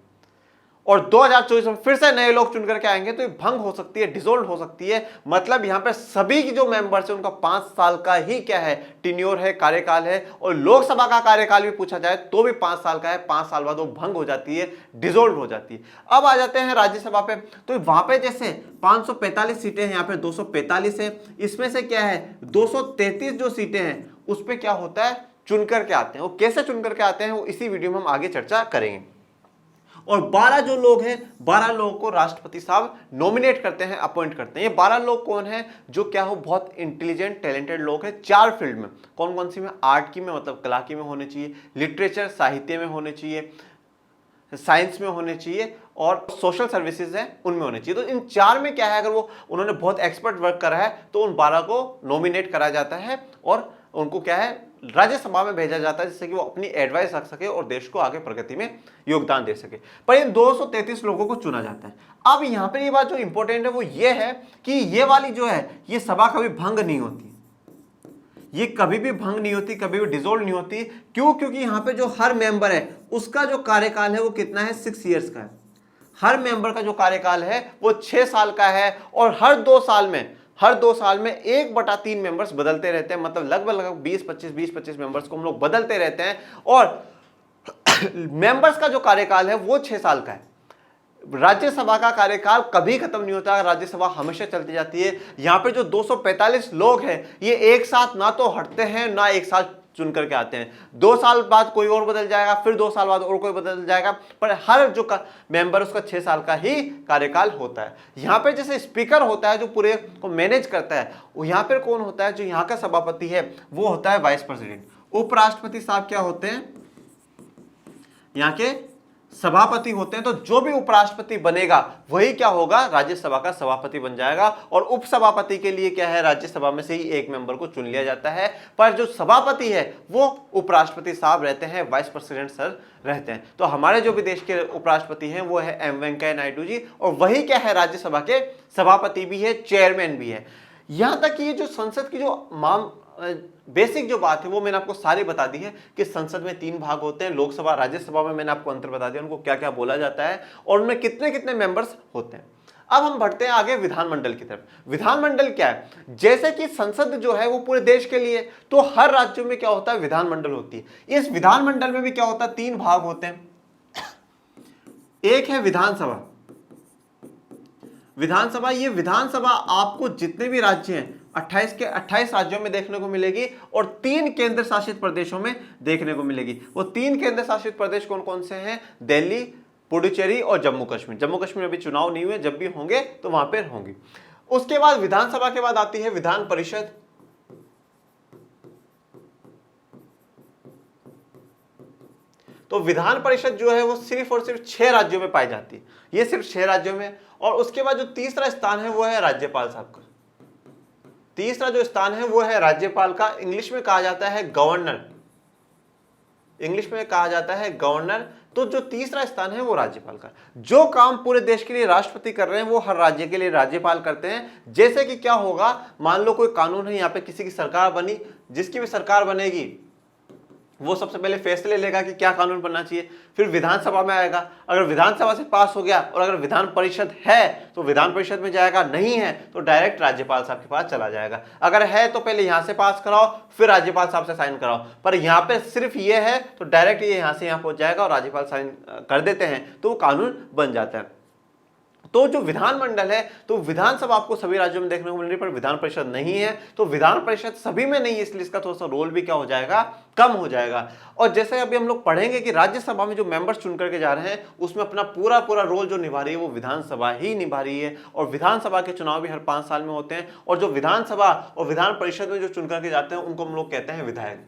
और 2024 में फिर से नए लोग चुन करके आएंगे। तो ये भंग हो सकती है, डिसॉल्व हो सकती है। मतलब यहां पर सभी की जो मेंबर्स है उनका 5 साल का ही क्या है, टिन्योर है, कार्यकाल है। और लोकसभा का कार्यकाल भी पूछा जाए तो भी 5 साल का है। 5 साल बाद वो भंग हो जाती है, डिसॉल्व हो जाती है। अब आ जाते हैं राज्यसभा पे। तो वहां पे जैसे 545 सीटें हैं, यहाँ पे 245 है। इसमें से क्या है, 233 जो सीटें हैं उस पर क्या होता है, चुन करके आते हैं। वो कैसे चुन करके आते हैं वो इसी वीडियो में हम आगे चर्चा करेंगे। और 12 जो लोग हैं, 12 लोगों को राष्ट्रपति साहब नॉमिनेट करते हैं, अपॉइंट करते हैं। ये 12 लोग कौन हैं? जो क्या हो, बहुत इंटेलिजेंट, टैलेंटेड लोग हैं 4 फील्ड में। कौन कौन सी में? आर्ट की में, मतलब कला की में होने चाहिए, लिटरेचर साहित्य में होने चाहिए, साइंस में होने चाहिए, और सोशल सर्विसेज है उनमें होने चाहिए। तो इन 4 में क्या है, अगर वो उन्होंने बहुत एक्सपर्ट वर्क करा है तो उन 12 को नॉमिनेट करा जाता है और उनको क्या है, राज्यसभा में भेजा जाता है, जिससे कि वो अपनी एडवाइस रख सके और देश को आगे प्रगति में योगदान दे सके। पर इन 233 लोगों को चुना जाता है। अब यहां पर ये बात जो इंपॉर्टेंट है वो ये है कि ये वाली जो है, ये सभा कभी भंग नहीं होती, ये कभी भी भंग नहीं होती, कभी भी डिसॉल्व नहीं होती। क्यों? क्योंकि यहां पे जो हर मेंबर है उसका जो कार्यकाल है वो कितना है, 6 ईयर्स का है। हर मेंबर का जो कार्यकाल है वो 6 साल का है। और हर 2 साल में 1/3 मेंबर्स बदलते रहते हैं। मतलब लगभग 20-25 मेंबर्स को हम लोग बदलते रहते हैं। और मेंबर्स का जो कार्यकाल है वो 6 साल का है। राज्यसभा का कार्यकाल कभी खत्म नहीं होता, राज्यसभा हमेशा चलती जाती है। यहां पे जो 245 लोग हैं ये एक साथ ना तो हटते हैं ना एक साथ चुन करके आते हैं। 2 साल बाद कोई और बदल जाएगा, फिर 2 साल बाद और कोई बदल जाएगा, पर हर जो मेंबर उसका 6 साल का ही कार्यकाल होता है। यहाँ पे जैसे स्पीकर होता है जो पूरे को मैनेज करता है, यहाँ पर कौन होता है, जो यहाँ का सभापति है वो होता है वाइस प्रेसिडेंट। उपराष्ट्रपति साहब क्या होते हैं, यहाँ के सभापति होते हैं। तो जो भी उपराष्ट्रपति बनेगा वही क्या होगा, राज्यसभा का सभापति बन जाएगा। और उपसभापति के लिए क्या है, राज्यसभा में से ही एक मेंबर को चुन लिया जाता है। पर जो सभापति है वो उपराष्ट्रपति साहब रहते हैं, वाइस प्रेसिडेंट सर रहते हैं। तो हमारे जो भी देश के उपराष्ट्रपति हैं वो है एम वेंकैया नायडू जी, और वही क्या है, राज्यसभा के सभापति भी है, चेयरमैन भी है। यहां तक कि ये जो संसद की जो बेसिक जो बात है वो मैंने आपको सारी बता दी है कि संसद में 3 भाग होते हैं, लोकसभा, राज्यसभा में मैंने आपको अंतर बता दिया, उनको क्या क्या बोला जाता है और उनमें कितने कितने मेंबर्स होते हैं। अब हम बढ़ते हैं आगे विधानमंडल की तरफ। विधानमंडल क्या है, जैसे कि संसद जो है वो पूरे देश के लिए, तो हर राज्य में क्या होता है, विधानमंडल होती है। इस विधानमंडल में भी क्या होता है, 3 भाग होते हैं। एक है विधानसभा। विधानसभा, ये विधानसभा आपको जितने भी राज्य हैं 28 के 28 राज्यों में देखने को मिलेगी और 3 केंद्र शासित प्रदेशों में देखने को मिलेगी। वो 3 केंद्र शासित प्रदेश कौन कौन से हैं, दिल्ली, पुडुचेरी और जम्मू कश्मीर। जम्मू कश्मीर में अभी चुनाव नहीं हुए, जब भी होंगे तो वहां पर होंगे। उसके बाद विधानसभा के बाद आती है विधान परिषद। तो विधान परिषद जो है वो सिर्फ और सिर्फ 6 राज्यों में पाई जाती है, ये सिर्फ 6 राज्यों में। और उसके बाद जो तीसरा स्थान है वो है राज्यपाल साहब का। तीसरा जो स्थान है वो है राज्यपाल का, इंग्लिश में कहा जाता है गवर्नर, इंग्लिश में कहा जाता है गवर्नर। तो जो तीसरा स्थान है वो राज्यपाल का। जो काम पूरे देश के लिए राष्ट्रपति कर रहे हैं वो हर राज्य के लिए राज्यपाल करते हैं। जैसे कि क्या होगा, मान लो कोई कानून है, यहाँ पे किसी की सरकार बनी, जिसकी भी सरकार बनेगी वो सबसे पहले फैसले लेगा कि क्या कानून बनना चाहिए, फिर विधानसभा में आएगा, अगर विधानसभा से पास हो गया और अगर विधान परिषद है तो विधान परिषद में जाएगा, नहीं है तो डायरेक्ट राज्यपाल साहब के पास चला जाएगा। अगर है तो पहले यहां से पास कराओ, फिर राज्यपाल साहब से साइन कराओ, पर यहां पे सिर्फ ये है तो डायरेक्ट ये यहां से यहां पहुंच जाएगा और राज्यपाल साइन कर देते हैं तो वो कानून बन जाता है। तो जो विधानमंडल है, तो विधानसभा आपको सभी राज्यों में देखने को मिल रही है, पर विधान परिषद नहीं है। तो विधान परिषद सभी में नहीं है, इसलिए इसका थोड़ा सा रोल भी क्या हो जाएगा, कम हो जाएगा। और जैसे अभी हम लोग पढ़ेंगे कि राज्यसभा में जो मेंबर्स चुन करके जा रहे हैं उसमें अपना पूरा पूरा रोल जो निभा रही है वो विधानसभा ही निभा रही है। और विधानसभा के चुनाव भी हर 5 साल में होते हैं। और जो विधानसभा और विधान परिषद में जो चुन करके जाते हैं उनको हम लोग कहते हैं विधायक,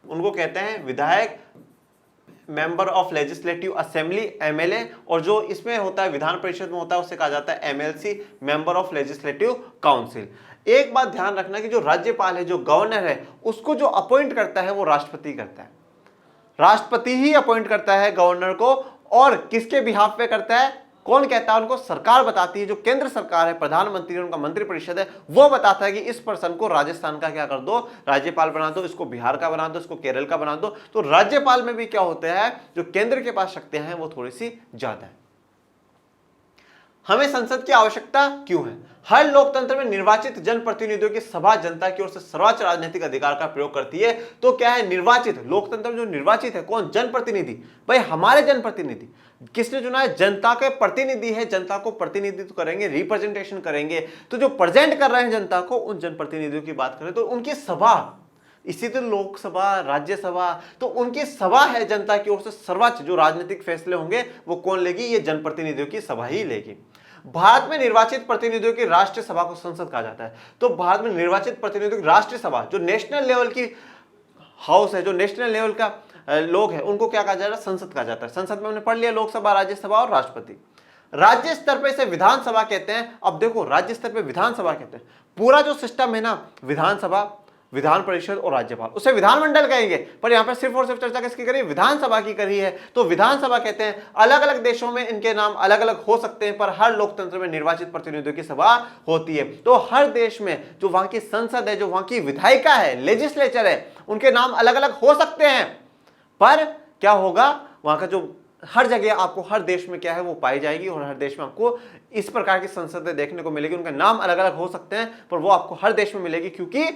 उनको कहते हैं विधायक, member of legislative assembly, MLA. और जो इसमें होता है विधान परिषद में होता है उसे कहा जाता है MLC, member of legislative council. एक बात ध्यान रखना कि जो राज्यपाल है, जो गवर्नर है, उसको जो अपॉइंट करता है वो राष्ट्रपति करता है। राष्ट्रपति ही अपॉइंट करता है गवर्नर को। और किसके बिहाफ पे करता है, कौन कहता है उनको, सरकार बताती है। जो केंद्र सरकार है, प्रधानमंत्री, उनका मंत्रिपरिषद है, वो बताता है कि इस पर्सन को राजस्थान का क्या कर दो, राज्यपाल बना दो, इसको बिहार का बना दो, इसको केरल का बना दो। तो राज्यपाल में भी क्या होता है, जो केंद्र के पास शक्तियां हैं वो थोड़ी सी ज्यादा है। हमें संसद की आवश्यकता क्यों है? हर लोकतंत्र में निर्वाचित जनप्रतिनिधियों की सभा जनता की ओर से सर्वोच्च राजनीतिक अधिकार का प्रयोग करती है। तो क्या है निर्वाचित, लोकतंत्र में जो निर्वाचित है कौन, जनप्रतिनिधि। भाई हमारे जनप्रतिनिधि किसने चुना है, जनता के प्रतिनिधि है, जनता को प्रतिनिधित्व करेंगे, रिप्रेजेंटेशन करेंगे। तो जो प्रेजेंट कर रहे हैं जनता को, उन जनप्रतिनिधियों की बात करें तो उनकी सभा, इसी तो लोकसभा, राज्यसभा, तो उनकी सभा है जनता की ओर से सर्वोच्च। जो राजनीतिक फैसले होंगे वो कौन लेगी, ये जनप्रतिनिधियों की सभा ही लेगी। भारत में निर्वाचित प्रतिनिधियों की राष्ट्रीय सभा को संसद कहा जाता है। तो भारत में निर्वाचित प्रतिनिधियों की राष्ट्रीय सभा, जो नेशनल लेवल की हाउस है, जो नेशनल लेवल का लोग है, उनको क्या कहा जाता है, संसद कहा जाता है। संसद में हमने पढ़ लिया लोकसभा, राज्यसभा और राष्ट्रपति। राज्य स्तर पे इसे विधानसभा कहते हैं। अब देखो राज्य स्तर पे विधानसभा कहते हैं, पूरा जो सिस्टम है ना, विधानसभा, विधान परिषद और राज्यपाल, उसे विधानमंडल कहेंगे। पर यहां पर सिर्फ और सिर्फ चर्चा किसकी करी, विधानसभा की करी है। तो विधानसभा कहते हैं। अलग अलग देशों में इनके नाम अलग अलग हो सकते हैं, पर हर लोकतंत्र में निर्वाचित प्रतिनिधियों की सभा होती है। तो हर देश में जो वहां की संसद है, जो वहां की विधायिका है, लेजिस्लेचर है, उनके नाम अलग अलग हो सकते हैं, पर क्या होगा, वहां का जो हर जगह आपको हर देश में क्या है वो पाई जाएगी। और हर देश में आपको इस प्रकार की संसदें देखने को मिलेगी। उनके नाम अलग अलग हो सकते हैं पर वो आपको हर देश में मिलेगी, क्योंकि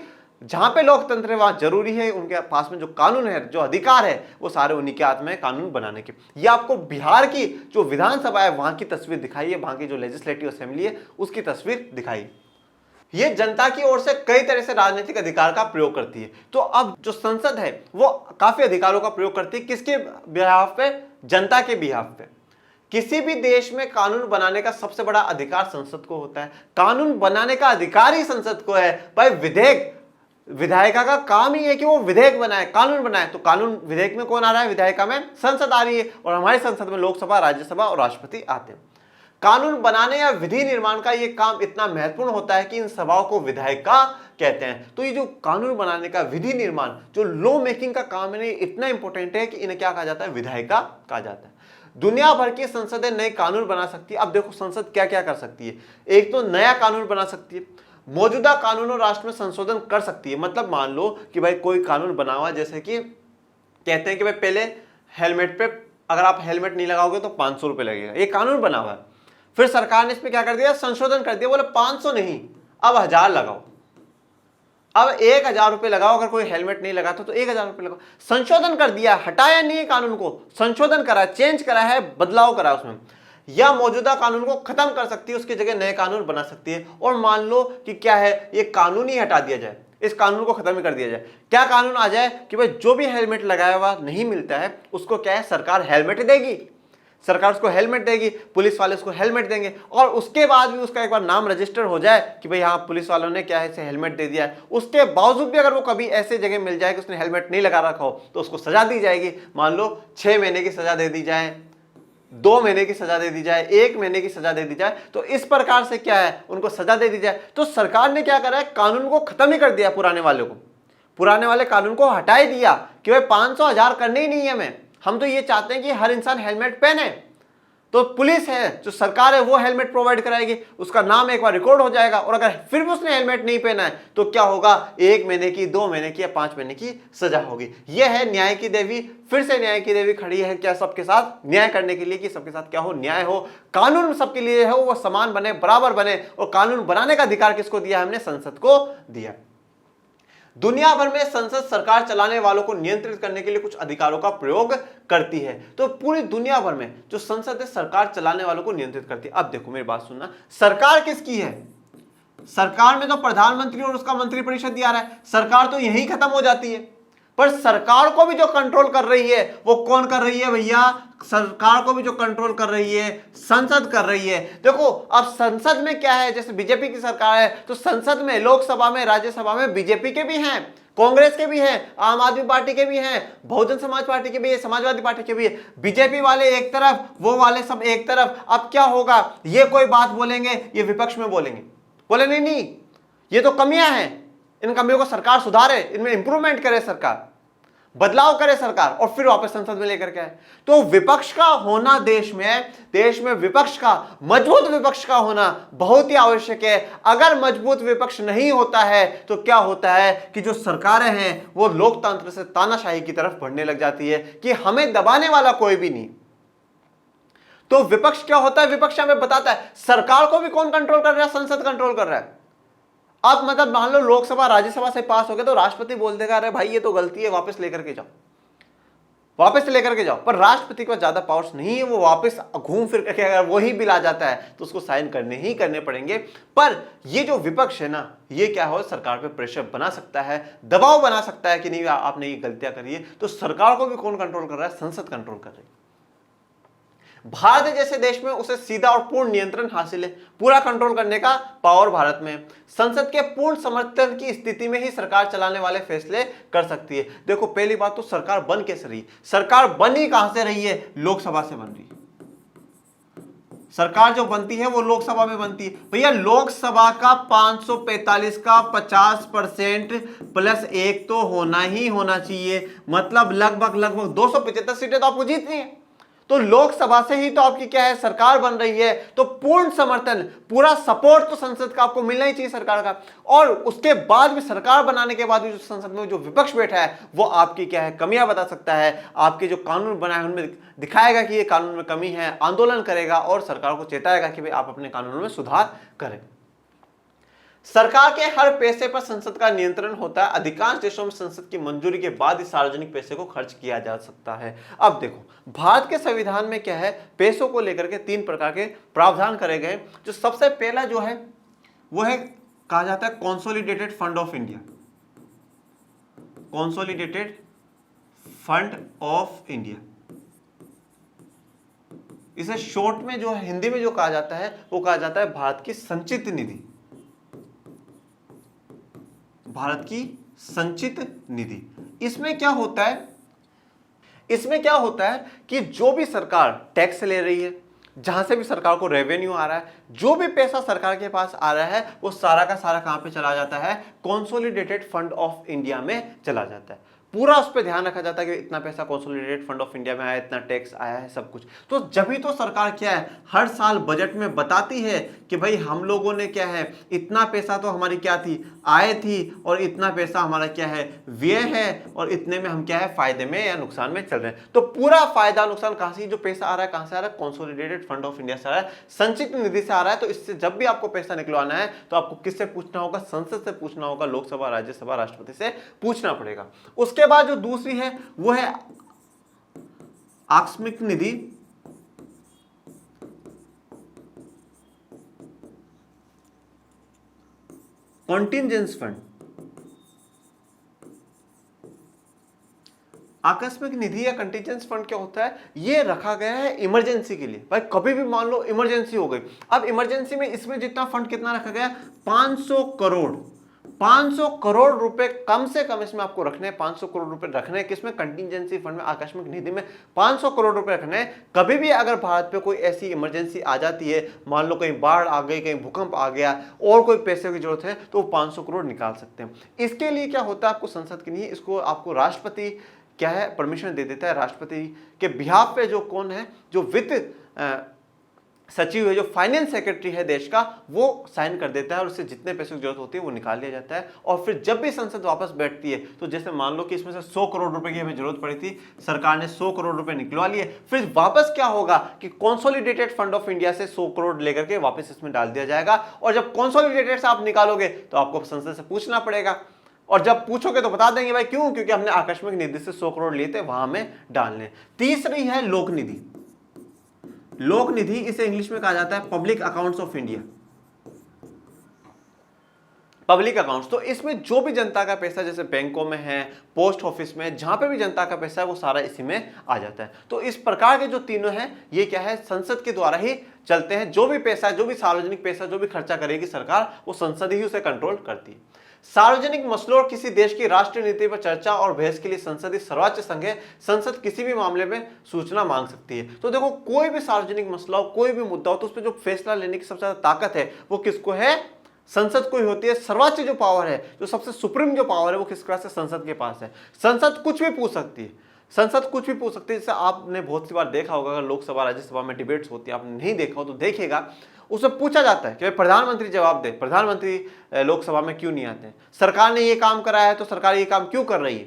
जहां पे लोकतंत्र है वहां जरूरी है उनके पास में जो कानून है, जो अधिकार है, वो सारे उन्हीं के हाथ में कानून बनाने के। ये आपको बिहार की जो विधानसभा है वहां की तस्वीर दिखाई है, वहां की जो लेजिस्लेटिव असेंबली है उसकी तस्वीर दिखाई। ये जनता की ओर से कई तरह से राजनीतिक अधिकार का प्रयोग करती है। तो अब जो संसद है वो काफी अधिकारों का प्रयोग करती है, किसके बिहाफ पे, जनता के बिहाफ पे। किसी भी देश में कानून बनाने का सबसे बड़ा अधिकार संसद को होता है। कानून बनाने का अधिकार ही संसद को है। भाई विधेयक, विधायिका का काम ही है कि वो विधेयक बनाए, कानून बनाए। तो कानून विधेयक में कौन आ रहा है, विधायिका में संसद आ रही है। और हमारी संसद में लोकसभा, राज्यसभा और राष्ट्रपति आते हैं। कानून बनाने या विधि निर्माण का ये काम इतना महत्वपूर्ण होता है कि इन सभाओं को विधायिका कहते हैं। तो ये जो कानून बनाने का, विधि निर्माण, जो लॉ मेकिंग का काम है, इतना इंपॉर्टेंट है कि इन्हें क्या कहा जाता है, विधायिका कहा जाता है। दुनिया भर की संसदें नए कानून बना सकती है। अब देखो संसद क्या क्या कर सकती है। एक तो नया कानून बना सकती है, मौजूदा कानूनों राष्ट्र में संशोधन कर सकती है। मतलब मान लो कि भाई कोई कानून बना हुआ, जैसे कि कहते हैं कि भाई पहले हेलमेट पे अगर आप हेलमेट नहीं लगाओगे तो 500 रुपये लगेगा, ये कानून बना हुआ है। फिर सरकार ने इसमें क्या कर दिया, संशोधन कर दिया, बोले 500 नहीं अब 1000 लगाओ, अब 1000 रुपये लगाओ। अगर कोई हेलमेट नहीं लगाता तो 1000 रुपये लगाओ। संशोधन कर दिया, हटाया नहीं है कानून को, संशोधन करा, चेंज करा है, बदलाव करा उसमें। या मौजूदा कानून को खत्म कर सकती है, उसकी जगह नए कानून बना सकती है। और मान लो कि क्या है, ये कानून ही हटा दिया जाए, इस कानून को खत्म ही कर दिया जाए। क्या कानून आ जाए कि भाई जो भी हेलमेट लगाया हुआ नहीं मिलता है उसको क्या है, सरकार हेलमेट देगी। सरकार उसको हेलमेट देगी, पुलिस वाले उसको हेलमेट देंगे, और उसके बाद भी उसका एक बार नाम रजिस्टर हो जाए कि भाई हाँ पुलिस वालों ने क्या है इसे हेलमेट दे दिया है, उसके बावजूद भी अगर वो कभी ऐसे जगह मिल जाए कि उसने हेलमेट नहीं लगा रखा हो तो उसको सजा दी जाएगी। मान लो 6 महीने की सजा दे दी जाए, 2 महीने की सजा दे दी जाए, 1 महीने की सजा दे दी जाए, तो इस प्रकार से क्या है उनको सजा दे दी जाए। तो सरकार ने क्या करा है, कानून को खत्म ही कर दिया, पुराने वाले को, पुराने वाले कानून को हटा ही दिया कि भाई 500,000 करने ही नहीं है हमें, हम तो ये चाहते हैं कि हर इंसान हेलमेट पहने। तो पुलिस है जो सरकार है वो हेलमेट प्रोवाइड कराएगी, उसका नाम एक बार रिकॉर्ड हो जाएगा, और अगर फिर भी उसने हेलमेट नहीं पहना है तो क्या होगा, 1 महीने की, 2 महीने की या 5 महीने की सजा होगी। यह है न्याय की देवी, फिर से न्याय की देवी खड़ी है क्या सबके साथ न्याय करने के लिए, कि सबके साथ क्या हो, न्याय हो, कानून सबके लिए हो, वो समान बने, बराबर बने। और कानून बनाने का अधिकार किसको दिया, हमने संसद को दिया। दुनिया भर में संसद सरकार चलाने वालों को नियंत्रित करने के लिए कुछ अधिकारों का प्रयोग करती है। तो पूरी दुनिया भर में जो संसद है सरकार चलाने वालों को नियंत्रित करती है। अब देखो मेरी बात सुनना, सरकार किसकी है, सरकार में तो प्रधानमंत्री और उसका मंत्रिपरिषद ही आ रहा है, सरकार तो यही खत्म हो जाती है। पर सरकार को भी जो कंट्रोल कर रही है वो कौन कर रही है भैया, सरकार को भी जो कंट्रोल कर रही है संसद कर रही है। देखो अब संसद में क्या है, जैसे बीजेपी की सरकार है तो संसद में, लोकसभा में, राज्यसभा में बीजेपी के भी हैं, कांग्रेस के भी हैं, आम आदमी पार्टी के भी हैं, बहुजन समाज पार्टी के भी है, समाजवादी पार्टी के भी है। बीजेपी वाले एक तरफ, वो वाले सब एक तरफ। अब क्या होगा, ये कोई बात बोलेंगे ये विपक्ष में बोलेंगे, बोले नहीं नहीं ये तो कमियां हैं, इन कमियों को सरकार सुधारे, इनमें इंप्रूवमेंट करे सरकार, बदलाव करे सरकार, और फिर वापस संसद में लेकर के आए। तो विपक्ष का होना देश में विपक्ष का, मजबूत विपक्ष का होना बहुत ही आवश्यक है। अगर मजबूत विपक्ष नहीं होता है तो क्या होता है कि जो सरकारें हैं वो लोकतंत्र से तानाशाही की तरफ बढ़ने लग जाती है कि हमें दबाने वाला कोई भी नहीं। तो विपक्ष क्या होता है, विपक्ष हमें बताता है सरकार को भी कौन कंट्रोल कर रहा है, संसद कंट्रोल कर रहा है। अब मतलब मान लो लोकसभा राज्यसभा से पास हो गया तो राष्ट्रपति बोल देगा अरे भाई ये तो गलती है, वापस लेकर के जाओ, वापस लेकर के जाओ। पर राष्ट्रपति के पास ज्यादा पावर्स नहीं है, वो वापस घूम फिर करके अगर वही बिल आ जाता है तो उसको साइन करने ही करने पड़ेंगे। पर ये जो विपक्ष है ना, ये क्या हो, सरकार पे प्रेशर बना सकता है, दबाव बना सकता है कि नहीं आपने ये गलतियां करी है। तो सरकार को भी कौन कंट्रोल कर रहा है, संसद कंट्रोल कर रही है। भारत जैसे देश में उसे सीधा और पूर्ण नियंत्रण हासिल है, पूरा कंट्रोल करने का पावर भारत में। संसद के पूर्ण समर्थन की स्थिति में ही सरकार चलाने वाले फैसले कर सकती है। देखो पहली बात तो सरकार बन कैसे रही, सरकार बनी कहां से रही है, लोकसभा से बन रही है। सरकार जो बनती है वो लोकसभा में बनती है। भैया लोकसभा का 545 का 50% प्लस 1 तो होना ही होना चाहिए, मतलब लगभग 275 सीटें तो आपको जीतनी है। तो लोकसभा से ही तो आपकी क्या है, सरकार बन रही है। तो पूर्ण समर्थन, पूरा सपोर्ट तो संसद का आपको मिलना ही चाहिए सरकार का। और उसके बाद भी, सरकार बनाने के बाद भी जो संसद में जो विपक्ष बैठा है वो आपकी क्या है, कमियां बता सकता है, आपके जो कानून बनाए उनमें दिखाएगा कि ये कानून में कमी है, आंदोलन करेगा और सरकार को चेताएगा कि भाई आप अपने कानूनों में सुधार करें। सरकार के हर पैसे पर संसद का नियंत्रण होता है। अधिकांश देशों में संसद की मंजूरी के बाद ही सार्वजनिक पैसे को खर्च किया जा सकता है। अब देखो भारत के संविधान में क्या है, पैसों को लेकर के 3 प्रकार के प्रावधान करे गए। जो सबसे पहला जो है वो है, कहा जाता है consolidated fund of India, consolidated fund of India. इसे शॉर्ट में जो हिंदी में जो कहा जाता है वो कहा जाता है भारत की संचित निधि, भारत की संचित निधि। इसमें क्या होता है, इसमें क्या होता है कि जो भी सरकार टैक्स ले रही है, जहां से भी सरकार को रेवेन्यू आ रहा है, जो भी पैसा सरकार के पास आ रहा है वो सारा का सारा कहां पे चला जाता है, कंसोलिडेटेड फंड ऑफ इंडिया में चला जाता है। पूरा उस पर ध्यान रखा जाता है कि इतना पैसा कंसोलिडेटेड फंड ऑफ इंडिया में आया, इतना टैक्स आया है, सब कुछ। तो जब ही तो सरकार क्या है, हर साल बजट में बताती है कि भाई हम लोगों ने क्या है, इतना पैसा तो हमारी क्या थी, आय थी, और इतना पैसा हमारा क्या है, व्यय है, और इतने में हम क्या है, फायदे में या नुकसान में चल रहे हैं। तो पूरा फायदा नुकसान कहां से, जो पैसा आ रहा है कहां से आ रहा है, कंसोलिडेटेड फंड ऑफ इंडिया से आ रहा है, संचित निधि से आ रहा है। तो इससे जब भी आपको पैसा निकलवाना है तो आपको किससे पूछना होगा, संसद से पूछना होगा, लोकसभा, राज्यसभा, राष्ट्रपति से पूछना पड़ेगा। उसके बाद जो दूसरी है वो है आकस्मिक निधि, कॉन्टिंजेंस फंड। आकस्मिक निधि या कंटीजेंसी फंड क्या होता है, ये रखा गया है इमरजेंसी के लिए। भाई कभी भी मान लो इमरजेंसी हो गई, अब इमरजेंसी में इसमें जितना फंड कितना रखा गया, 500 करोड़। 500 करोड़ रुपए कम से कम इसमें आपको रखने हैं, 500 करोड़ रुपए रखने हैं किसमें, कंटीजेंसी फंड में, आकस्मिक निधि में 500 करोड़ रुपए रखने हैं। कभी भी अगर भारत पे कोई ऐसी इमरजेंसी आ जाती है, मान लो कहीं बाढ़ आ गई, कहीं भूकंप आ गया और कोई पैसे की जरूरत है, तो वो 500 करोड़ निकाल सकते हैं। इसके लिए क्या होता है, आपको संसद की नहीं, इसको आपको राष्ट्रपति क्या है परमिशन दे देता है। राष्ट्रपति के बिहाफ पे जो कौन है, जो वित्त सचिव है, जो फाइनेंस सेक्रेटरी है देश का, वो साइन कर देता है और उससे जितने पैसों की जरूरत होती है वो निकाल लिया जाता है। और फिर जब भी संसद वापस बैठती है, तो जैसे मान लो कि इसमें से 100 करोड़ रुपए की हमें जरूरत पड़ी थी, सरकार ने 100 करोड़ रुपए निकलवा लिए, फिर वापस क्या होगा कि कॉन्सोलिडेटेड फंड ऑफ इंडिया से 100 करोड़ लेकर के वापस इसमें डाल दिया जाएगा। और जब कॉन्सोलिडेटेड से आप निकालोगे तो आपको संसद से पूछना पड़ेगा, और जब पूछोगे तो बता देंगे भाई क्यों, क्योंकि हमने आकस्मिक निधि से 100 करोड़ लिए थे, वहां में डालने। तीसरी है लोक निधि। लोक निधि इसे इंग्लिश में कहा जाता है public accounts of India, public accounts. तो इसमें जो भी जनता का पैसा, जैसे बैंकों में है, पोस्ट ऑफिस में, जहां पे भी जनता का पैसा है वो सारा इसी में आ जाता है। तो इस प्रकार के जो तीनों हैं, ये क्या है, संसद के द्वारा ही चलते हैं। जो भी पैसा, जो भी सार्वजनिक पैसा जो भी खर्चा करेगी सरकार, वो संसद ही उसे कंट्रोल करती है। सार्वजनिक मसलों और किसी देश की राष्ट्रीय नीति पर चर्चा और बहस के लिए संसद एक सर्वोच्च संघ है। संसद किसी भी मामले में सूचना मांग सकती है। तो देखो, कोई भी सार्वजनिक मसला हो, कोई भी मुद्दा हो, तो उस पर जो फैसला लेने की सबसे ज्यादा ताकत है वो किसको है, संसद को ही होती है। सर्वोच्च जो पावर है, जो सबसे सुप्रीम जो पावर है, वो किस तरह से संसद के पास है। संसद कुछ भी पूछ सकती है, संसद कुछ भी पूछ सकती है। जैसे आपने बहुत सी बार देखा होगा, अगर लोकसभा राज्यसभा में डिबेट्स होती है, आपने नहीं देखा हो तो देखिएगा, उसमें पूछा जाता है कि प्रधानमंत्री जवाब दे, प्रधानमंत्री लोकसभा में क्यों नहीं आते हैं, सरकार ने ये काम करा है तो सरकार ये काम क्यों कर रही है,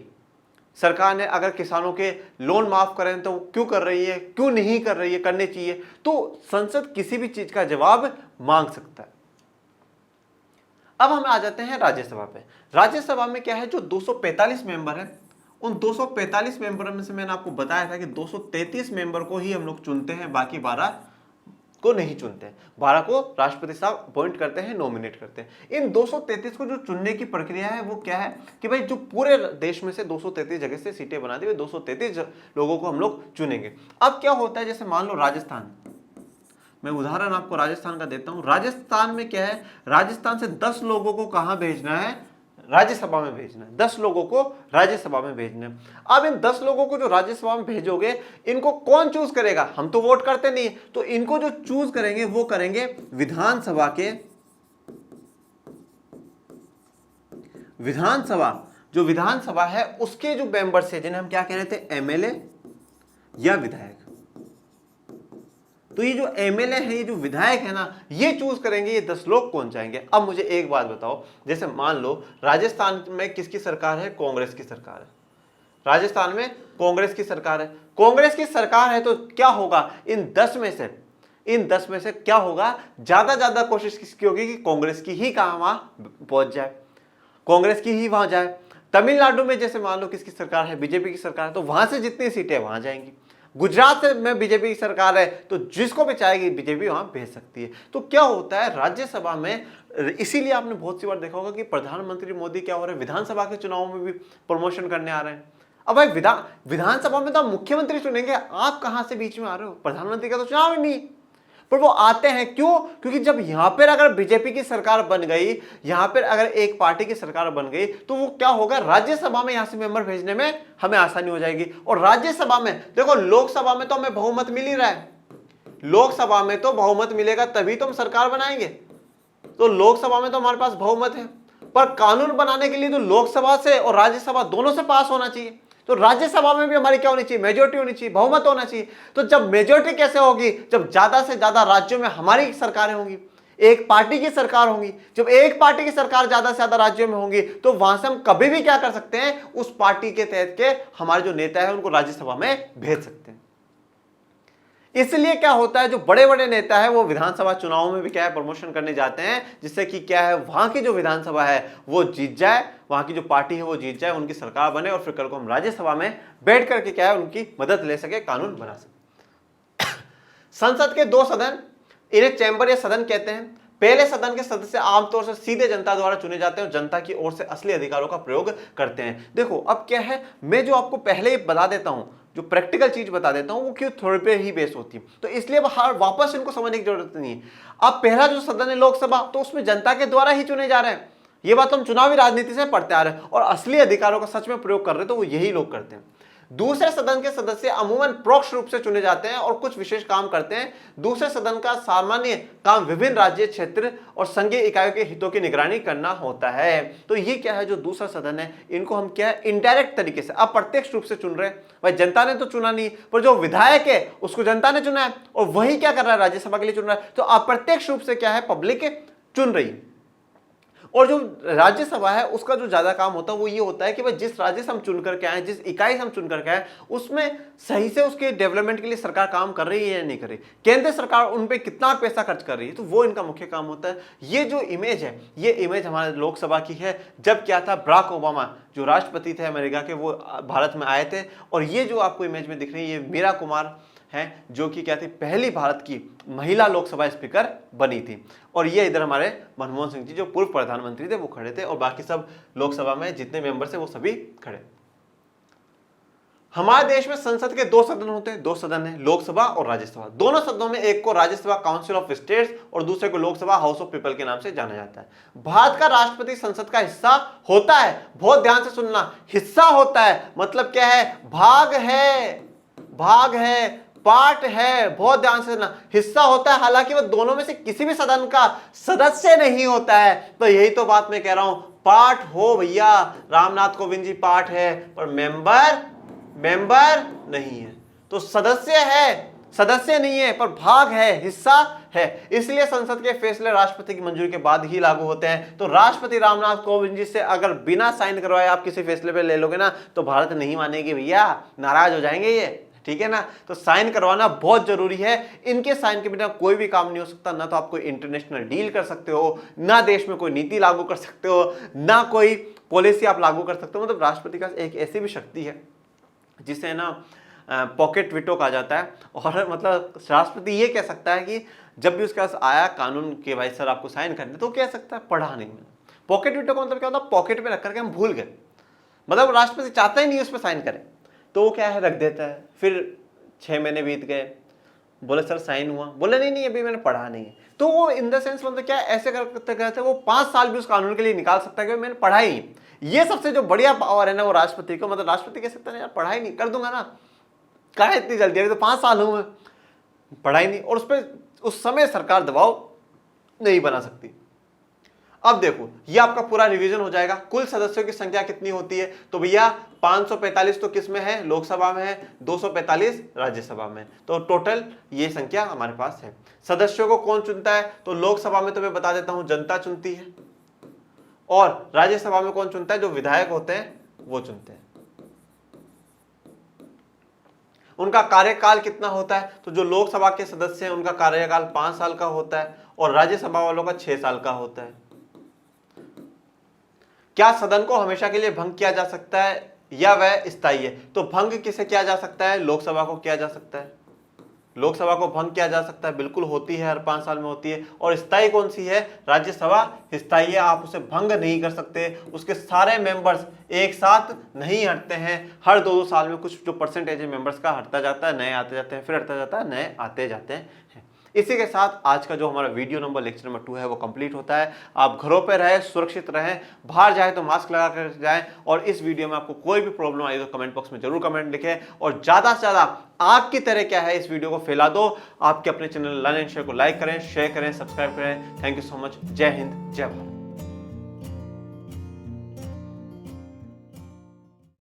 सरकार ने अगर किसानों के लोन माफ करें तो क्यों कर रही है, क्यों नहीं कर रही है, करने चाहिए। तो संसद किसी भी चीज का जवाब मांग सकता है। अब हम आ जाते हैं राज्यसभा पे। राज्यसभा में क्या है, जो 245 मेंबर है, उन 245 मेंबर में से मैंने आपको बताया था कि 233 मेंबर को ही हम लोग चुनते हैं, बाकी 12 को नहीं चुनते हैं। 12 को राष्ट्रपति साहब अपॉइंट करते हैं, नॉमिनेट करते हैं। इन 233 को जो चुनने की प्रक्रिया है वो क्या है कि भाई जो पूरे देश में से 233 जगह से सीटें बना दी, 233 लोगों को हम लोग चुनेंगे। अब क्या होता है, जैसे मान लो राजस्थान, मैं उदाहरण आपको राजस्थान का देता हूं। राजस्थान में क्या है, राजस्थान से 10 लोगों को कहां भेजना है, राज्यसभा में भेजना है। 10 लोगों को राज्यसभा में भेजना है। अब इन 10 लोगों को जो राज्यसभा में भेजोगे, इनको कौन चूज करेगा, हम तो वोट करते नहीं, तो इनको जो चूज करेंगे वो करेंगे विधानसभा के, विधानसभा, जो विधानसभा है उसके जो मेंबर्स है, जिन्हें हम क्या कह रहे थे, एमएलए या विधायक। तो ये जो एमएलए है, ये जो विधायक है ना, ये चूज करेंगे ये 10 लोग कौन चाहेंगे। अब मुझे एक बात बताओ, जैसे मान लो राजस्थान में किसकी सरकार है, कांग्रेस की सरकार है। राजस्थान में कांग्रेस की सरकार है, कांग्रेस की सरकार है, तो क्या होगा, इन 10 में से क्या होगा, ज्यादा कोशिश किसकी होगी कि कांग्रेस की ही कहां वहां पहुंच जाए, कांग्रेस की ही वहां जाए। तमिलनाडु में जैसे मान लो किसकी सरकार है, बीजेपी की सरकार है, तो वहां से जितनी सीटें वहां जाएंगी। गुजरात में बीजेपी की सरकार है, तो जिसको भी चाहेगी बीजेपी वहां भेज सकती है। तो क्या होता है राज्यसभा में, इसीलिए आपने बहुत सी बार देखा होगा कि प्रधानमंत्री मोदी क्या हो रहे हैं, विधानसभा के चुनाव में भी प्रमोशन करने आ रहे हैं। अब भाई विधानसभा में तो आप मुख्यमंत्री चुनेंगे, आप कहां से बीच में आ रहे हो, प्रधानमंत्री का तो चुनाव ही नहीं, पर वो आते हैं क्यों, क्योंकि जब यहां पर अगर बीजेपी की सरकार बन गई, यहां पर अगर एक पार्टी की सरकार बन गई, तो वो क्या होगा, राज्यसभा में यहां से मेंबर भेजने में हमें आसानी हो जाएगी। और राज्यसभा में देखो, लोकसभा में तो हमें बहुमत मिल ही रहा है, लोकसभा में तो बहुमत मिलेगा तभी तो हम सरकार बनाएंगे, तो लोकसभा में तो हमारे पास बहुमत है। पर कानून बनाने के लिए तो लोकसभा से और राज्यसभा दोनों से पास होना चाहिए, तो राज्यसभा में भी हमारी क्या होनी चाहिए, मेजोरिटी होनी चाहिए, बहुमत होना चाहिए। तो जब मेजोरिटी कैसे होगी, जब ज्यादा से ज्यादा राज्यों में हमारी सरकारें होंगी, एक पार्टी की सरकार होंगी। जब एक पार्टी की सरकार ज्यादा से ज्यादा राज्यों में होंगी, तो वहां से हम कभी भी क्या कर सकते हैं, उस पार्टी के तहत के हमारे जो नेता है उनको राज्यसभा में भेज सकते हैं। इसलिए क्या होता है, जो बड़े बड़े नेता है वो विधानसभा चुनाव में भी क्या है, प्रमोशन करने जाते हैं, जिससे कि क्या है, वहां की जो विधानसभा है वो जीत जाए, वहां की जो पार्टी है वो जीत जाए, उनकी सरकार बने, और फिर कल को हम राज्यसभा में बैठ करके क्या है, उनकी मदद ले सके, कानून बना सके। संसद के 2 सदन, इन्हें चैम्बर या सदन कहते हैं। पहले सदन के सदस्य आमतौर से सीधे जनता द्वारा चुने जाते हैं और जनता की ओर से असली अधिकारों का प्रयोग करते हैं। देखो अब क्या है, मैं जो आपको पहले ही बता देता हूं, जो प्रैक्टिकल चीज बता देता हूं, वो क्यों थोड़े पे ही बेस होती है, तो इसलिए वापस इनको समझने की जरूरत नहीं है। अब पहला जो सदन है लोकसभा, तो उसमें जनता के द्वारा ही चुने जा रहे हैं। ये बात हम चुनावी राजनीति से पढ़ते आ रहे हैं, और असली अधिकारों का सच में प्रयोग कर रहे हैं तो वो यही लोग करते हैं। दूसरे सदन के सदस्य अमूमन परोक्ष रूप से चुने जाते हैं और कुछ विशेष काम करते हैं। दूसरे सदन का सामान्य काम विभिन्न राज्य, क्षेत्र और संघीय इकाइयों के हितों की निगरानी करना होता है। तो ये क्या है, जो दूसरा सदन है, इनको हम क्या है, इनडायरेक्ट तरीके से, अप्रत्यक्ष रूप से चुन रहे हैं। भाई जनता ने तो चुना नहीं, पर जो विधायक है उसको जनता ने चुना है, और वही क्या कर रहा है, राज्यसभा के लिए चुन रहा है। तो अप्रत्यक्ष रूप से क्या है, पब्लिक चुन रही है। और जो राज्यसभा है उसका जो ज्यादा काम होता है वो ये होता है कि भाई जिस राज्य से हम चुन करके आए, जिस इकाई से हम चुन करके आए, उसमें सही से उसके डेवलपमेंट के लिए सरकार काम कर रही है या नहीं कर रही, केंद्र सरकार उन पे कितना पैसा खर्च कर रही है, तो वो इनका मुख्य काम होता है। ये जो इमेज है, ये इमेज हमारे लोकसभा की है। जब क्या था, बराक ओबामा जो राष्ट्रपति थे अमेरिका के, वो भारत में आए थे, और ये जो आपको इमेज में दिख रही है, ये मीरा कुमार हैं, जो कि क्या थी, पहली भारत की महिला लोकसभा स्पीकर बनी थी। और ये इधर हमारे मनमोहन सिंह जी जो पूर्व प्रधानमंत्री थे वो खड़े थे, और बाकी सब लोकसभा में जितने मेंबर थे वो सभी खड़े। हमारे देश में संसद के 2 सदन होते हैं, 2 सदन है, लोकसभा और राज्यसभा। दोनों सदनों में एक को राज्यसभा काउंसिल ऑफ स्टेट्स और दूसरे को लोकसभा हाउस ऑफ पीपल के नाम से जाना जाता है। भारत का राष्ट्रपति संसद का हिस्सा होता है। बहुत ध्यान से सुनना, हिस्सा होता है मतलब क्या है, भाग है, पार्ट है। बहुत ध्यान से सुनना, हिस्सा होता है, हालांकि वह दोनों में से किसी भी सदन का सदस्य नहीं होता है। तो यही तो बात मैं कह रहा हूं, पार्ट हो भैया, रामनाथ कोविंद जी पार्ट है, पर मेंबर नहीं है। तो सदस्य नहीं है, पर भाग है, हिस्सा है। इसलिए संसद के फैसले राष्ट्रपति की मंजूरी के बाद ही लागू होते हैं। तो राष्ट्रपति रामनाथ कोविंद जी से अगर बिना साइन करवाए आप किसी फैसले पे ले लोगे ना, तो भारत नहीं मानेगी भैया, नाराज हो जाएंगे ये, ठीक है ना। तो साइन करवाना बहुत जरूरी है। इनके साइन के बिना कोई भी काम नहीं हो सकता। ना तो आप कोई इंटरनेशनल डील कर सकते हो, ना देश में कोई नीति लागू कर सकते हो, ना कोई पॉलिसी आप लागू कर सकते हो। मतलब राष्ट्रपति का एक ऐसी भी शक्ति है जिसे ना पॉकेट विटो कहा जाता है। और मतलब राष्ट्रपति ये कह सकता है कि जब भी उसके पास आया कानून के भाई सर आपको साइन करने, तो कह सकता है पढ़ा नहीं मैंने। पॉकेट विटो का मतलब क्या होता है, पॉकेट में रख करके हम भूल गए, मतलब राष्ट्रपति चाहता ही नहीं उस पर साइन करें, तो वो क्या है, रख देता है। फिर 6 महीने बीत गए, बोले सर साइन हुआ, बोले नहीं अभी मैंने पढ़ा नहीं है। तो वो इन द सेंस मतलब क्या है, ऐसे करते करते वो 5 साल भी उस कानून के लिए निकाल सकता है कि मैंने पढ़ा ही नहीं। ये सबसे जो बढ़िया पावर है ना वो राष्ट्रपति को, मतलब राष्ट्रपति कह सकता है यार पढ़ा ही नहीं, कर दूंगा ना, कहा इतनी जल्दी, अभी तो 5 साल हुए, पढ़ा ही नहीं। और उस पर उस समय सरकार दबाव नहीं बना सकती। अब देखो ये आपका पूरा रिवीजन हो जाएगा। कुल सदस्यों की संख्या कितनी होती है, तो भैया 545 तो किस में है, लोकसभा में है, 245 राज्यसभा में। तो टोटल ये संख्या हमारे पास है। सदस्यों को कौन चुनता है, तो लोकसभा में तो मैं बता देता हूं जनता चुनती है, और राज्यसभा में कौन चुनता है, जो विधायक होते हैं वो चुनते हैं। उनका कार्यकाल कितना होता है, तो जो लोकसभा के सदस्य हैं उनका कार्यकाल 5 साल का होता है, और राज्यसभा वालों का 6 साल का होता है। क्या सदन को हमेशा के लिए भंग किया जा सकता है या वह स्थायी है, तो भंग किसे किया जा सकता है, लोकसभा को किया जा सकता है। लोकसभा को भंग किया जा सकता है, बिल्कुल होती है, हर 5 साल में होती है। और स्थायी कौन सी है, राज्यसभा स्थायी है, आप उसे भंग नहीं कर सकते। उसके सारे मेंबर्स एक साथ नहीं हटते हैं, हर 2-2 साल में कुछ जो परसेंटेज है मेंबर्स का हटता जाता है, नए आते जाते हैं, फिर हटता जाता है, नए आते जाते हैं। इसी के साथ आज का जो हमारा वीडियो लेक्चर नंबर 2 है वो कंप्लीट होता है। आप घरों पे रहें, सुरक्षित रहें, बाहर जाए तो मास्क लगा कर जाएं। और इस वीडियो में आपको कोई भी प्रॉब्लम आई तो कमेंट बॉक्स में जरूर कमेंट लिखें, और ज़्यादा से ज़्यादा आग की तरह क्या है इस वीडियो को फैला दो। आपके अपने चैनल लर्न एंड शेयर को लाइक करें, शेयर करें, सब्सक्राइब करें। Thank you so much. जय हिंद, जय भारत।